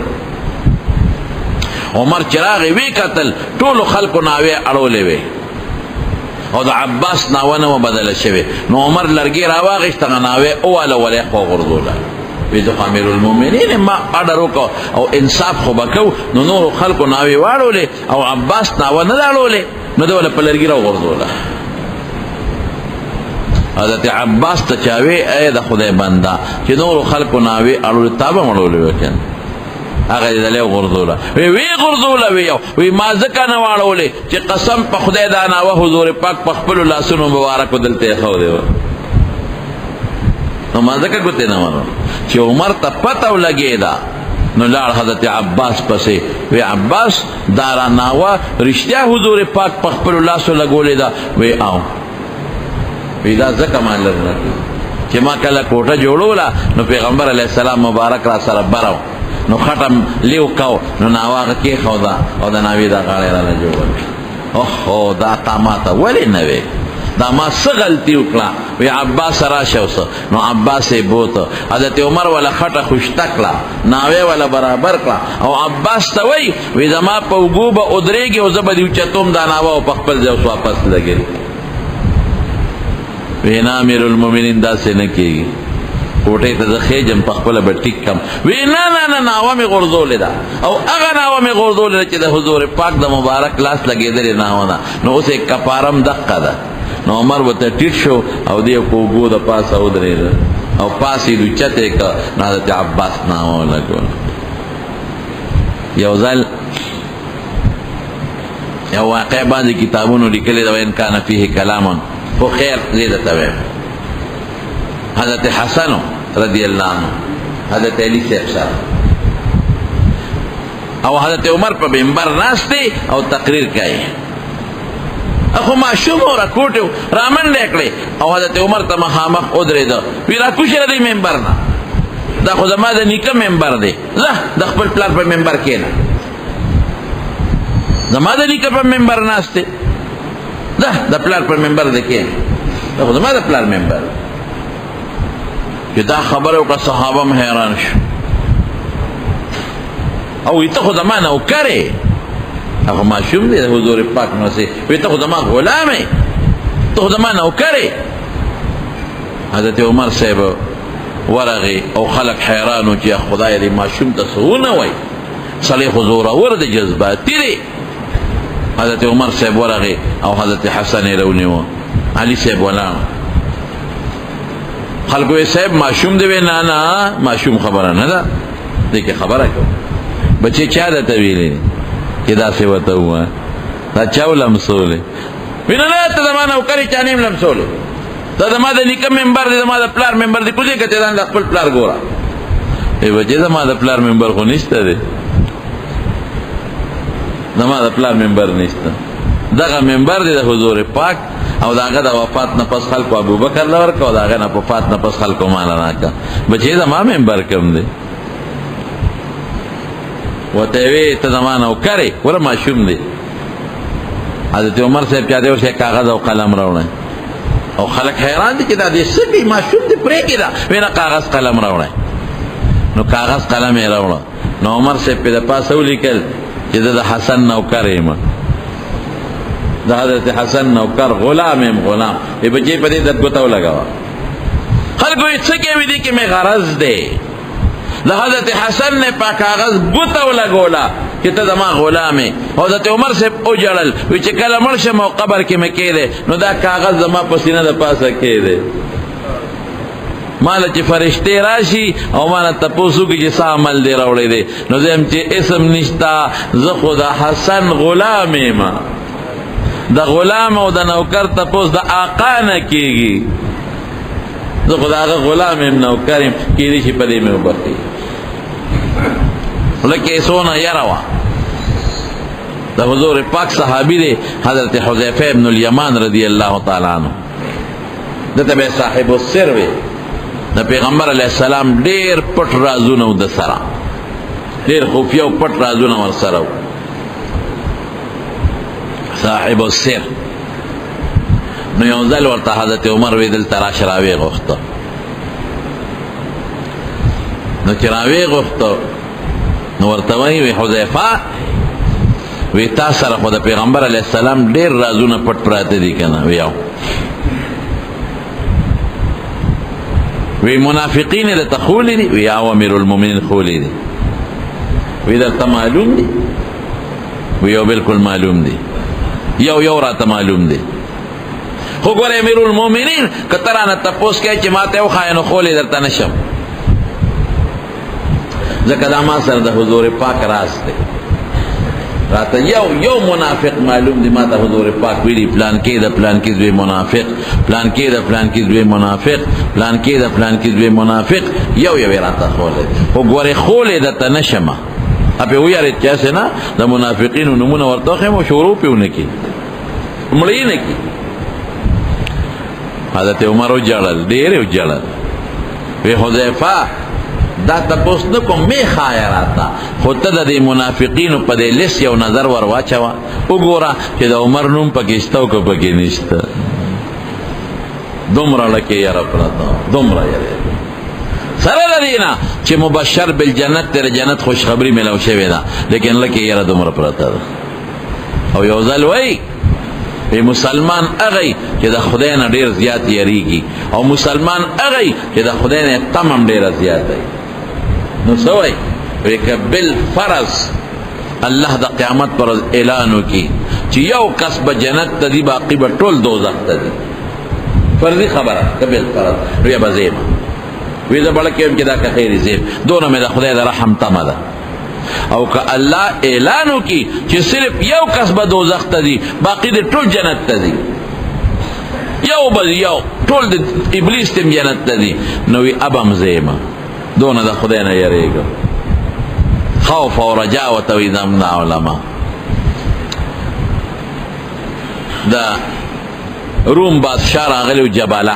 عمر چراغ وی قتل ټولو خلکو ناوې اړولې وې او د عباس ناوه نه بدله شوې. نو عمر لرګي راواغېسته ناوې اواله ولې خو غورځوله. وی زه امیر المؤمنین ما اډر وکړو او انصاف خو به کوو. نو نورو خلکو ناوې واړولې او عباس ناوه نه ده اړولې نو ده وله په لرګي راوغورځوله. حضرت عباس ته چا وی ای د خدای بنده چې نورو خلکو ناوې اړولې تا به م اړولې وې که هغه دې دلې غورځوله. وی غورځوله وی ما ځکه نه واړولې چې قسم په خدای دا ناوه حضور پاک په خپلو لاسونو مبارکو دلته یې ښودې وه. نو ما ځکه ګوتې نه ورو چې عمر ته پته ولګېده نو لاړ حضرت عباس پسې. وی عباس دا را ناوه رښتیا حضور پاک په خپلو لاسو لګولې ده؟ وی او وی دا ځکه ما لر نه کړي چې ما کله کوټه جوړوله نو پیغمبر علیه السلام مبارک را سره بره نو خټم لیو کو نو ناوه هغه کېښوده او د ناوې دا غاړې راله جوړه. اوهو دا تا ما ته ولې نه وې؟ دا ما څه غلطي وکړه؟ وی عباس راشه اوس. نو عباس یې بوته. حضرت عمر ولا خټه خوشته کړه، ناوې ولا برابر کړه او عباس ته وی زما په اوږو به ودرېږي او زه به دې اوچتوم دا ناوه او په خپل ځای اوس واپس لګېږي. وی نه امیر المؤمنین داسې نه کېږي، کوټې ته زه خېجم په خپله به ټیک کم. وی نه ناوه مې غورځولې ده او هغه ناوه مې غورځولې ده چې د حضور پاک د مبارک لاس لګېدلې ناوه ده. نو اوس یې کفارم دقه ده. نو عمر ورته ټیټ شو او دې په اوږو د پاسه ودرېده او پاس یې دوچته کړه. نو حضرت عباس ناوه ولګوله. یو ځل یو واقع باندې کتابونو لیکلې ده وین کان فیه کلام خو خیر دې درته وایم. حضرت حسن رضی اللہ عنہ حضرت علی صاحب سره او حضرت عمر په منبر ناشته او تقریر کوي اخو معشوم او راکوټو رامنډه کړي او حضرت عمر ته مخامخ ودرېد وی راکوشه دی منبر نه دا خو زما د نیکه منبر دی زه د خپل پلار په منبر کېنه زما د نیکه په منبر ناشته ده د پلار په منبر دی کېنه دا خو زما د پلار منبر چې دا خبره وکړه صحابه هم حیران شو او ته خو زما نوکرې هغه معشوم دی د حضور پاک نه سي ته خو زما غلام یې ته خو زما نوکرې حضرت عمر صاحب ورغی او خلق حیرانو چې خدای دې معشوم ته څه ونه وایي سړی خو زورور دی جذباتي دی حضرت عمر صاحب ورغی او حضرت حسن یې راونیو علي صاحب ولاړ خلقو یې صاحب معشوم دی وی نه نه معشوم خبره نه ده دې کې خبره کوم بچې چا درته ویلې چې داسې ورته ووایه دا چا ولمسولې وی نه نه ته زما نوکرې چا نه یم لمسولې دا زما د نیکه ممبر دی زما د پلار ممبر دی کوزې که ته ځان د خپل پلار ګوره ای بچې زما د پلار ممبر خو نشته دی زما د پلار ممبر نشته دغه ممبر دی د حضور پاک او داغه د وفات نه پس خلکو ابوبکر له ورکړه او داغه نه وفات نه پس خلکو مال راکړه بچې زما ممبر کم دی وته وی ته زما نوکرې وره معشوم دی حضرت عمر صاحب چا دی ورشه کاغذ او قلم راوړی او خلک حیران دي چې دا دې څه دی معشوم دی پرېږدي دا وی نه کاغذ قلم راوړی نو کاغذ قلم یې راوړه نو عمر صاحب پې د پاسه ولیکل چې زه د حسن نوکر یم د حضرت حسن نوکر غلام یم غلام ای بچې په دې د ګوته ولګوه خلکو یې څه کوي دې کې مې غرض دی د حضرت حسن نے پا کاغذ ګوته ولګوله چې ته زما غلام یې حضرت عمر صاحب وجړل وی چې کله مړ شم او قبر کې مې کېدی نو دا کاغذ زما په سینه د پاسه کېدی ماله چې فرشتې راشي او ماله تپوس وکړي چې څه عمل دی راوړی دی نو زه یم چې اسم نشته زه خو د حسن غلام یم د غلام او د نوکر تپوس د آقا نه کېږي زه خو د هغه غلام یم نوکر یم کېدی شي په دې مې وبخښي لکه څونه یره وه د حضور پاک صحابي دی حضرت حذیفه ابن الیمان رضی الله تعالی عنه دته به صاحب السر وی د پیغمبر علیه السلام ډېر پټ رازونه و د سره ډېر خفیه او پټ رازونه ورسره و صاحب السر نو یو ځل ورته حضرت عمر وی دلته راشه راویې غوښته نو چې راویې غوښته نو ورته وایي وی حذیفه وی تا سره خو د پیغمبر علیه السلام ډېر رازونه پټ پراته دي که نه وی وی منافقین درته خولی دي وی او امیر المؤمنین خولی دي وی درته معلوم دي وی یو بلکل معلوم دي یو راته معلوم دي خو ګوره امیر المؤمنین که ته رانه تپوس کوې چې ما ته وښایه نو خولی درته نشم ځکه دا ما سره د حضور پاک راز دی راته یو منافق معلوم دی ما ته حضور پاک ویلي پلان کې د پلان کې دوی منافق پلان کې د پلان کې دوی منافق پلان کې د پلان کې دوی منافق یو راته خولی خو ګورې خولی درته نشمه اپې ویارېد چاسې نه د منافقینو نومونه ورته وښیم او شروع پې ونه کړي مړه یې نه کړي حضرت عمر وجړل ډېر یې وجړل وی حذیفه دا تپوس نه کوم می خایه راته خو ته د دې منافقینو په دې لیست یو نظر ور واچوه وګوره چې د عمر نوم پکې شته او که پکې نشته دومره لکې یره پرته دومره یره سره د دې نه چې مبشر بالجنت تیره جنت خوشخبري میلاو شوې ده لیکن لکې یره دومره پرته ده او یو ځل وایي مسلمان اغی چې د خدای نه ډیر زیات یریږي او مسلمان اغی چې د خدای نه تمام ډیر زیات دی نو سوای وی که بالفرض الله د قیامت پر اعلان وکي چې یو کس به جنت ته دی باقی به ټول دوزخ ته دی فرضي خبره که بالفرض وی به زیم وی زه بړه کېم چې دا که خیر زیم دونه مې د خدای د رحم تمه ده او که الله اعلان وکي چې صرف یو کس به دوزخ ته دی باقی د ټول جنت ته دی یو ټول د ابلیس تم جنت ته دي. نو وی ابم زیمه دونه د خدای نه یریږم. خوف او رجا ورته وي زموږ علما. د روم بادشاه راغلی و جبله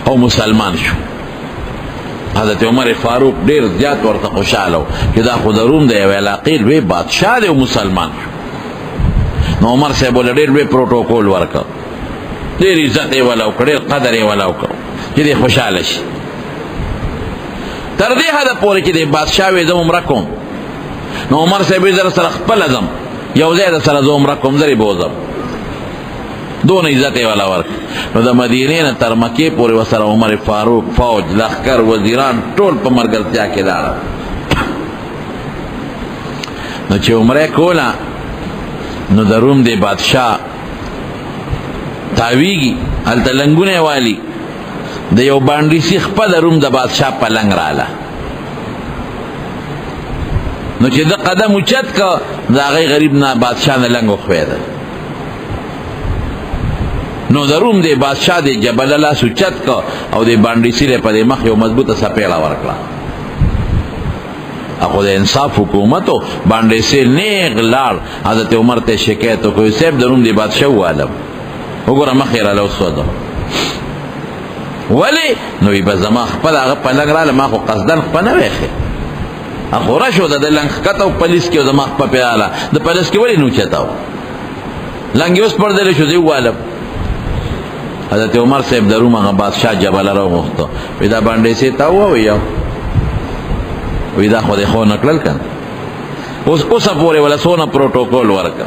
او مسلمان شو. حضرت عمر فاروق ډیر زیات ورته خوشاله و چې دا خو د روم د یوې علاقې لوی بادشاه دی او مسلمان شو. نو عمر صاحب له ډیر لوی پروتوکول ورکړ، ډیر عزت یې ولا وکړ، ډیر قدر یې ولا وکړ چې دی خوشاله شي. تر دې حده پورې چې د بادشاه وې زه عمره کوم. نو عمر صاحب یې سره خپل ځم یو ځای د سره زه عمره کوم، زه یې بوځم، دونه عزت یې ولا ورکړ. نو د مدینې نه تر مکې پورې ورسره عمر فاروق فوج لښکر وزیران ټول په ملګرتیا کې لاړل. نو چې عمره کوله نو د روم د بادشاه تاویږي هلته لنګونه والی د یو باندې سیخ په د روم د بادشاه په لنګ راله. نو چې د قدم اوچت که د هغې غریب نه بادشاه نه لنګ وخوېده. نو د روم د بادشاه د جبله لاس اوچت که او د باندې سیره په د مخ یو مضبوطه سپېړه ورکړه. اخو د انصاف حکومت و باندې سیل نیغ لاړ حضرت عمر ته شکایت وکړ، صاحب د روم د بادشاه ووالم، وګوره مخ یې راله وسوځه. ولې؟ نو وی به زما خپل هغه په لنګ راله، ما خو قصدن خپه نه ویښې، اخو رشو د لنګ ښکته و پلیس کې زما خپه پرې راله، د پلیس کې ولې نه اوچته و، لنګ یې اوس پړدلی شو، زه ووالم. حضرت عمر صاحب د روم هغه بادشاه جبله راوغوښته، وی دا باندې سي تا ووایه، وی دا خو دې خو نه کړل که نه، اوسه پورې ولا څونه پروتوکول ورکړه،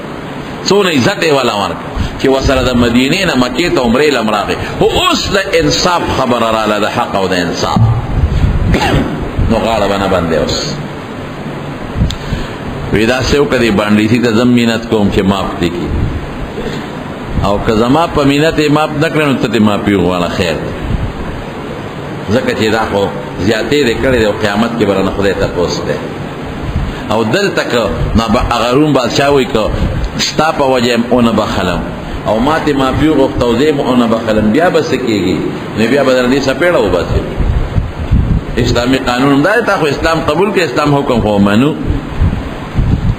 څونه عزت یې ولا ورکړه چې ورسره د مدینې نه مکې ته عمرې لم راغی. خو اوس د انصاف خبره راله، د حق او د انصاف. نو غاړه به نه بندې اوس وی داسې وکړه دې بانډیسي ته زه مینت کوم چې معاف دې کړي، او که زما په مینت یې معاف نه کړې نو ته دې معافي وغواړه، خیر دی، ځکه چې دا خو زیاتې دې کړې دی او قیامت کې به رانه خدای تپوس دی. او دلته که هغه روم بادشاه وایي که ستا په وجه یم ونه بخلم او ما تې معافي وغوښته او زه یم ونه بخلم، بیا به څه کېږي؟ نو بیا به درنه دې سپېړه وباسي. اسلامي قانون هم دا دی، تا خو اسلام قبول کړه، اسلام حکم خو ومنو.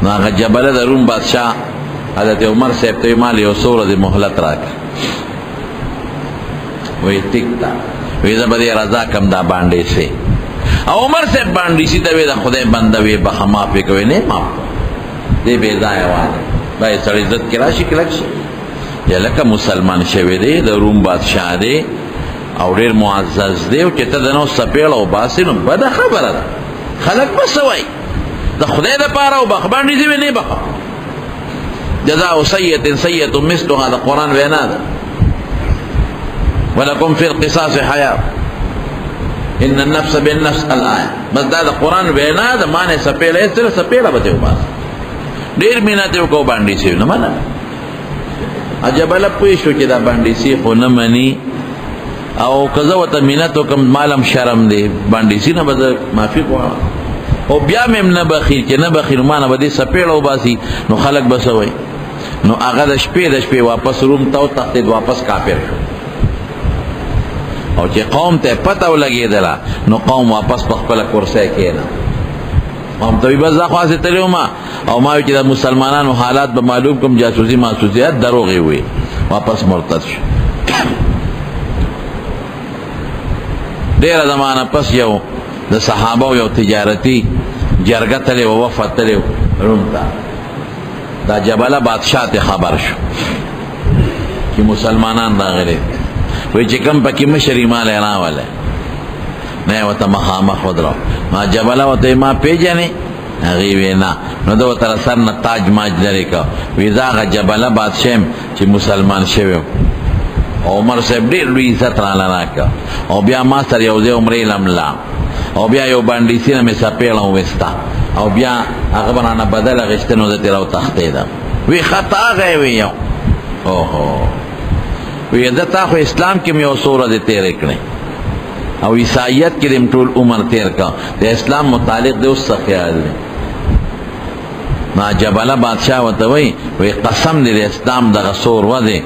نو هغه جبله د روم بادشاه حضرت عمر صاحب ته ما له یو څو ورځې مهلت راکړه. وایي ټیک ده، وایي زه به دې رضا کړم دا باندې سي. او عمر صاحب باندې سي ته وایي د خدای بنده وایي بخه معاف یې کوي، نه معاف دې بې ځایه والی باید سړی عزت کې راشي کلک شي. یا لکه مسلمان شوی دی، د روم بادشاه دی او ډېر معزز دی، او چې ته د نو سپېړه وباسې نو بده خبره ده، خلک به څه وایي؟ د خدای دپاره وبخه، باندې دې وایي نه بخه. جزاء سیئة سیئة مثلها، د قرآن وینا ده. ولکم فی القصاص حیات ان النفس بالنفس الآیه، بس دا د قرآن وینا ده. معنی سپېړه یې سره سپېړه به دې وباسه، ډېر مینت یې وکړو باندې سي نه منه. جبله پوه شو چې دا باندې سي خو نه مني، او که زه ورته مینت وکړم مالم شرم دی، باندې سي نه به زه معافي غواړم، او بیا مې هم نه بخیل چې نه بخیل ما نه به دې سپېړه وباسي، نو خلک به څه وایي؟ نو هغه د شپې واپس روم ته وتښتېد، واپس کافر شو. او چې قوم ته پته ولګېدله نو قوم واپس په خپله کرسۍ کېنه. قوم ته وایي بس زه خو هسې تللی وم او ما وایي چې د مسلمانانو حالات به معلوم کړم، جاسوسي ماسوسیات دروغ یې وویل، واپس مرتد شو. ډېره زمانه پس یو د صحابه یو تجارتي جرګه تلې وه، وفد تلې روم ته. دا جبله بادشاه ته خبر شو چې مسلمانان راغلي، وایي چې کوم پکې مشر یې ما لی راولی، نه یې ورته مخامخ ودرو. ما جبله ورته ما پېژنې؟ هغې وی نه. نو ده ورته سر نه تاج ماج لرې کړه، وایي زه هغه جبله بادشاه یم چې مسلمان شوی یم. عمر صاحب ډېر لوی عزت راله راکړه، او بیا ما سره یو ځای عمرې لم لاړ، او بیا یو باندې سینه مې سپېړه وویسته، او بیا هغه به رانه بدل اخېسته، نو زه ترې راوتښتېدم. وی خطا هغه یې وی یو اوهو، وی زه تا خو اسلام کې مې یو څو ورځې تېرې کړې او عیسایت کې دې ټول عمر تېر کړه، د اسلام متعلق دې اوس څه خیال دی؟ نا جبله بادشاہ وته وی قسم دې اسلام د غسور و دې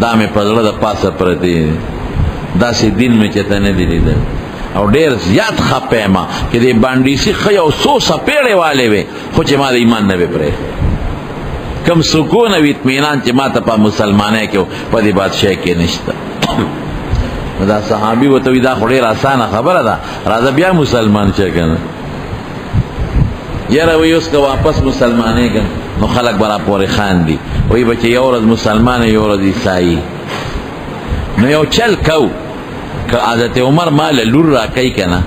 دا مې په زړه د پاسه پرتی داسې دین مې چته نه دی لیدل او ډیر زیات خپه ما چې دې باندې سي خو یو څو سپېړې والے وي خو چې ما د ایمان نه پرې کم سکون او اطمینان چې ما ته په مسلمانۍ کې په دې بادشاہ کې نشته. دا صحابي وته وی دا خو ډیر اسانه خبره ده راځه بیا مسلمان شې کنه یاره وی اوس که واپس مسلمانې ګم نو خلک برا پورې خان دي وی بچې یو ورځ مسلمان یو ورځ عیسائی نو یو چل کو که حضرت عمر مال لور را کوي کنه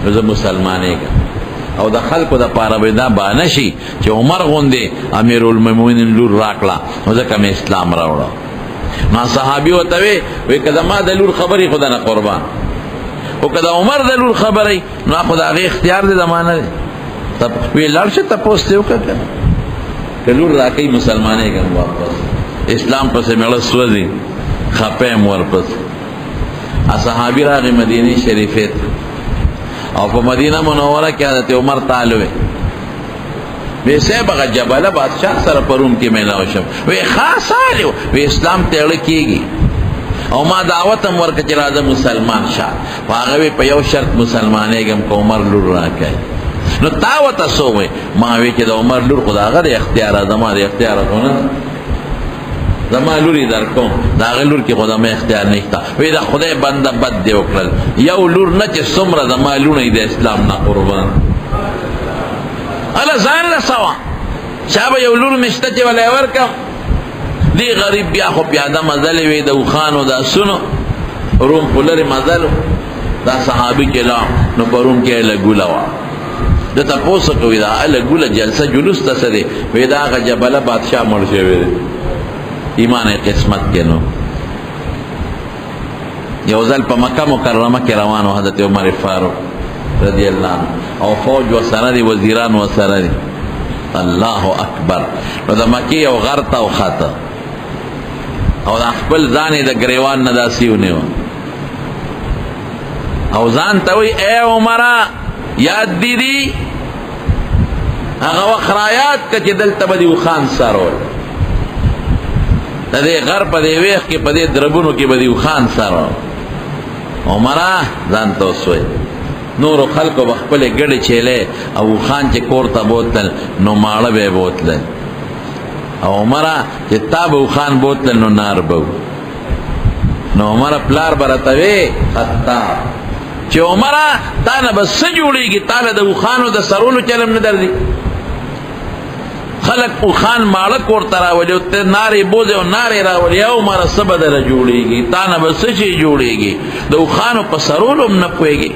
نو زه مسلمانې ګم او د خلکو د پاره به دا بانه شي چې عمر غوندې امیر المؤمنین لور راکړه نو ځکه مې اسلام راوړه. ما صحابي ورته وی که د ما د لور خبرې خدا نه قربان او که د عمر د لور خبرې نو خو د هغې اختیار دی زمانه دی وی لړشه تپوس ته وکړه که لور راکوي مسلمانې ګم واپس اسلام پسې مړه سوځي خپه ورپس صحابي راغی مدینه شریفه او په مدینه منوره کې حضرت عمر تعالی وی صاحب هغه جبله بادشاہ سره پروم کې میلاو شم وی خاص آلیو وی اسلام ته اړه کېږي او ما دعوت هم ورکړه چې راځه مسلمان شه هغه په یو شرط مسلمانې ګم که عمر لور راکوي نو تا وته سو وی ما وی چې د عمر لور خو د هغه د اختیار زما د اختیار خو نه زما لوري در کوم د هغې لور کې خو زما اختیار نشته وی د خدای بنده بد دې وکړل یو لور نه چې څومره زما لوڼې د اسلام نه قربان هله ځان له سوه چا به یو لور مې شته چې ولی یې ورکړم دې غریب بیا خو پیاده مزلې وې د اوښانو د اسونو روم په لرې مزل دا صحابي چې لاړ نو په روم کې یې لګوله وه د تپوس کوي دا لګوله جلسه جلوس ته څه دی وی دا هغه جبله بادشاہ مړ شوی دی ایمان قسمت کې نو یو ځل په مکه مکرمه کې روان و حضرت عمر فاروق رضی الله عنه او فوج ورسره دی وزیران ورسره دي الله اکبر نو د مکې یو غر ته وخته او د خپل ځان یې د ګریوان نه داسې ونیو او ځان ته وی ای عمره یاد دیدی هغه وخت رایاد که چې دلته به دې اوښان څرول د دې غر په دې ویښ کې په دې دربونو کې به دې اوښان څرول عمره ځان ته اوس وی نورو خلکو به خپلې ګډې چیلې او اوښان چې کور ته بوتل نو ماړه به یې بوتلل او عمره چې تا به اوښان بوتلل نو نار به نو عمره پلار به راته وی خطاب چې عمره تا نه به څه جوړېږي تا له د اوښانو د سرولو چلم نه درځي خلک اوښان ماړه کور ته راولي او ته نارې بوځې او نارې راولي یا عمره څه به دله جوړېږي تا نه به څه شی جوړېږي د اوښانو په سرولو هم نه پوهېږي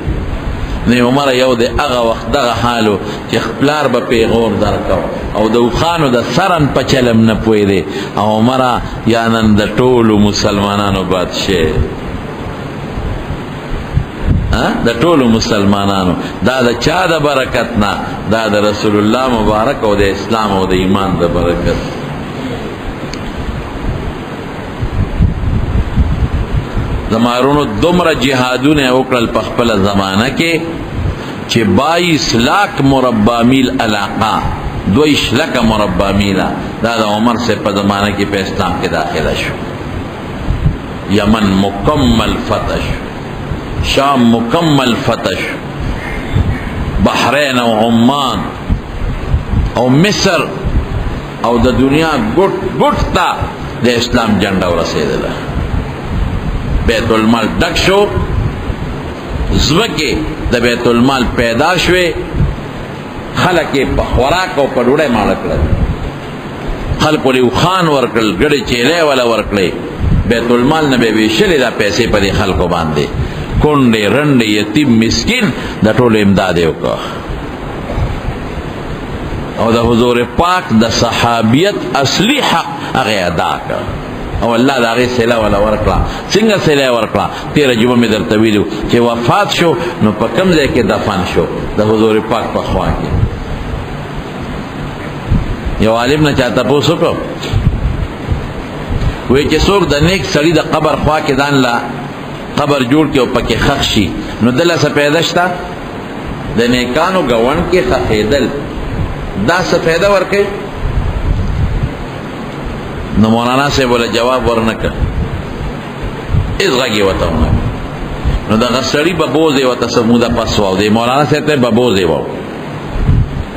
نو عمره یو د هغه وخت دغه حالو چې پلار به پیغور درکو او د اوښانو د سرن په چلم نه پوهېدی او عمره یا نن د ټولو مسلمانانو بادشاه د ټولو مسلمانانو دا د چا د برکت نه دا د رسول الله مبارک او د اسلام او د ایمان د برکت زمارونو دومره جهادونه وکړل په خپله زمانه کې چې 22 لاک مربع میل علاقه 22 لکه مربع میله دا د عمر سے په زمانه کې په اسلام کې داخله شو یمن مکمل فتح شو شام مکمل فتح بحرین او عمان او مصر او د دنیا ګوټ ګوټ ته د اسلام جنډه ورسېدله بیت المال ډک شو ځمکې د بیت المال پیدا شوې خلک یې په خوراک او په ډوډۍ ماړه کړل خلکو له اوښان ورکړل ګډې چیلې وله ورکړې بیت المال نه به یې ویشلې دا پیسې په دې خلکو باندې کونډې رنډې یتیم مسکین د ټولو امداد یې وکړه او د حضور پاک د صحابیت اصلي حق هغې ادا کړ او الله د هغې صله وله ورکړه څنګه صله یې ورکړه تېره جمعه مې درته ویلي چې وفات شو نو په کوم ځای کې دفن شو د حضور پاک په خوا کې یو عالم نه چا تپوس وکړو وایي چې څوک د نیک سړي د قبر خوا کې ځان له قبر جوړ کې او پکې خښ شي نو دله څه پیدا شته د نیکانو ګاونډ کې خښېدل دا څه فایده ورکوي نو مولانا صاحب ولا جواب ورنکړ اس غږی وته نو دا غسړی به بوزي وته سموده پسو دی مولانا صاحب ته به بوزي و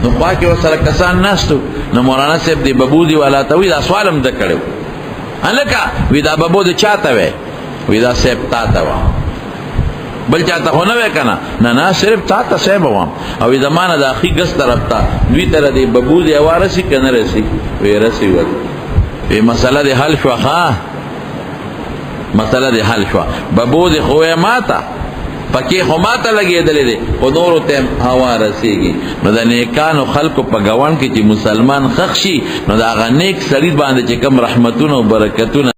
نو پاکي وسره کسان ناستو نو مولانا صاحب دی ببوزي والا ته وی دا سوالم د کړو الکا وی دا ببوزي چاته وی وی دا صاحب تا ته و بل چاته خو نه وی کنه نه صرف تا ته صاحب و او زمانه د اخی ګس طرف ته دوی تر دی ببوزي وارسی کنه رسی وی رسی و وی مسله دی حل شو ښا مسله دی حل شو ببوزي خو ماته پکې خو ماته لګېدلې دي خو نورو ته هوا رسېږي نو د نیکانو خلکو په ګوان کې چې مسلمان خښ شي نو د هغه نیک سړي باندې چې کوم رحمتونه او برکتونه